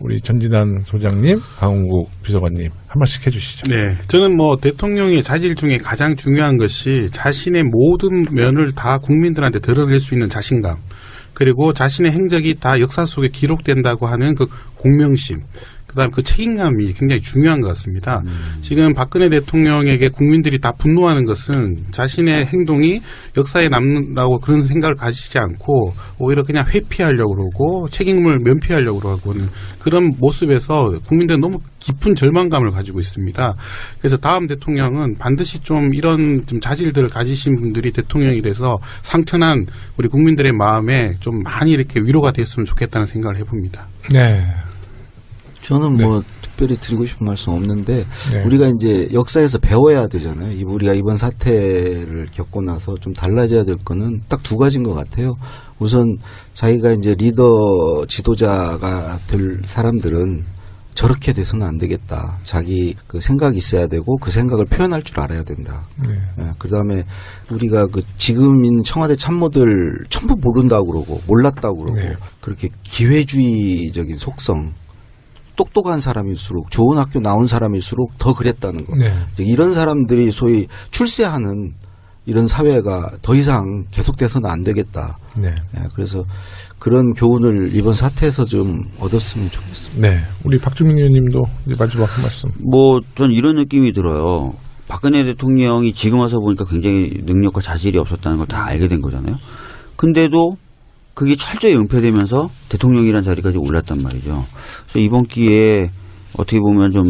우리 전진한 소장님, 강홍국 비서관님 한 말씩 해주시죠. 네, 저는 뭐 대통령의 자질 중에 가장 중요한 것이 자신의 모든 면을 다 국민들한테 드러낼 수 있는 자신감, 그리고 자신의 행적이 다 역사 속에 기록된다고 하는 그 공명심, 그다음 그 책임감이 굉장히 중요한 것 같습니다. 지금 박근혜 대통령에게 국민들이 다 분노하는 것은 자신의 행동이 역사에 남는다고 그런 생각을 가지지 않고 오히려 그냥 회피하려고 그러고 책임을 면피하려고 하고는 그런 모습에서 국민들은 너무 깊은 절망감을 가지고 있습니다. 그래서 다음 대통령은 반드시 좀 이런 좀 자질들을 가지신 분들이 대통령이 돼서 상처난 우리 국민들의 마음에 좀 많이 이렇게 위로가 됐으면 좋겠다는 생각을 해봅니다. 네. 저는 뭐 특별히 드리고 싶은 말씀 없는데 네. 우리가 이제 역사에서 배워야 되잖아요. 우리가 이번 사태를 겪고 나서 좀 달라져야 될 거는 딱 두 가지인 것 같아요. 우선 자기가 이제 리더 지도자가 될 사람들은 저렇게 돼서는 안 되겠다. 자기 그 생각이 있어야 되고 그 생각을 표현할 줄 알아야 된다. 네, 그다음에 우리가 그 지금인 청와대 참모들 전부 모른다고 그러고 몰랐다고 그러고 그렇게 기회주의적인 속성 똑똑한 사람일수록 좋은 학교 나온 사람일수록 더 그랬다는 거. 네. 이런 사람들이 소위 출세하는 이런 사회가 더 이상 계속돼서는 안 되겠다. 네. 그래서 그런 교훈을 이번 사태에서 좀 얻었으면 좋겠습니다. 네. 우리 박주민 의원님도 이제 마지막 한 말씀. 뭐, 전 이런 느낌이 들어요. 박근혜 대통령이 지금 와서 보니까 굉장히 능력과 자질이 없었다는 걸 다 알게 된 거잖아요. 근데도 그게 철저히 은폐되면서 대통령이라는 자리까지 올랐단 말이죠. 그래서 이번 기회에 어떻게 보면 좀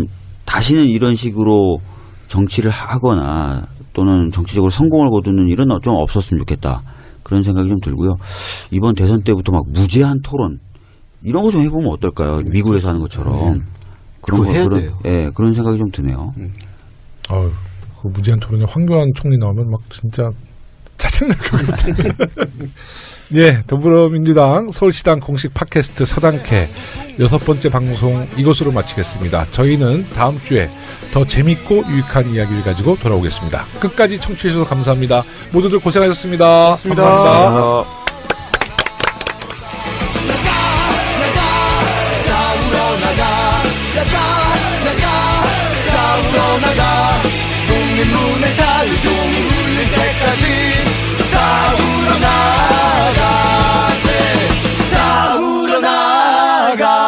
다시는 이런 식으로 정치를 하거나 또는 정치적으로 성공을 거두는 일은 좀 없었으면 좋겠다. 그런 생각이 좀 들고요. 이번 대선 때부터 막 무제한 토론 이런 거 좀 해보면 어떨까요? 미국에서 하는 것처럼. 그런 거 해야 돼요. 예, 그런 생각이 좀 드네요. 그 무제한 토론에 황교안 총리 나오면 막 진짜 짜증날 것 같아요. 예, 더불어민주당 서울시당 공식 팟캐스트 서당캐 6번째 방송 이것으로 마치겠습니다. 저희는 다음 주에 더 재밌고 유익한 이야기를 가지고 돌아오겠습니다. 끝까지 청취해 주셔서 감사합니다. 모두들 고생하셨습니다. 감사합니다. 국민문의 자유종이 울릴 때까지 싸우러 나가세 싸우러 나가세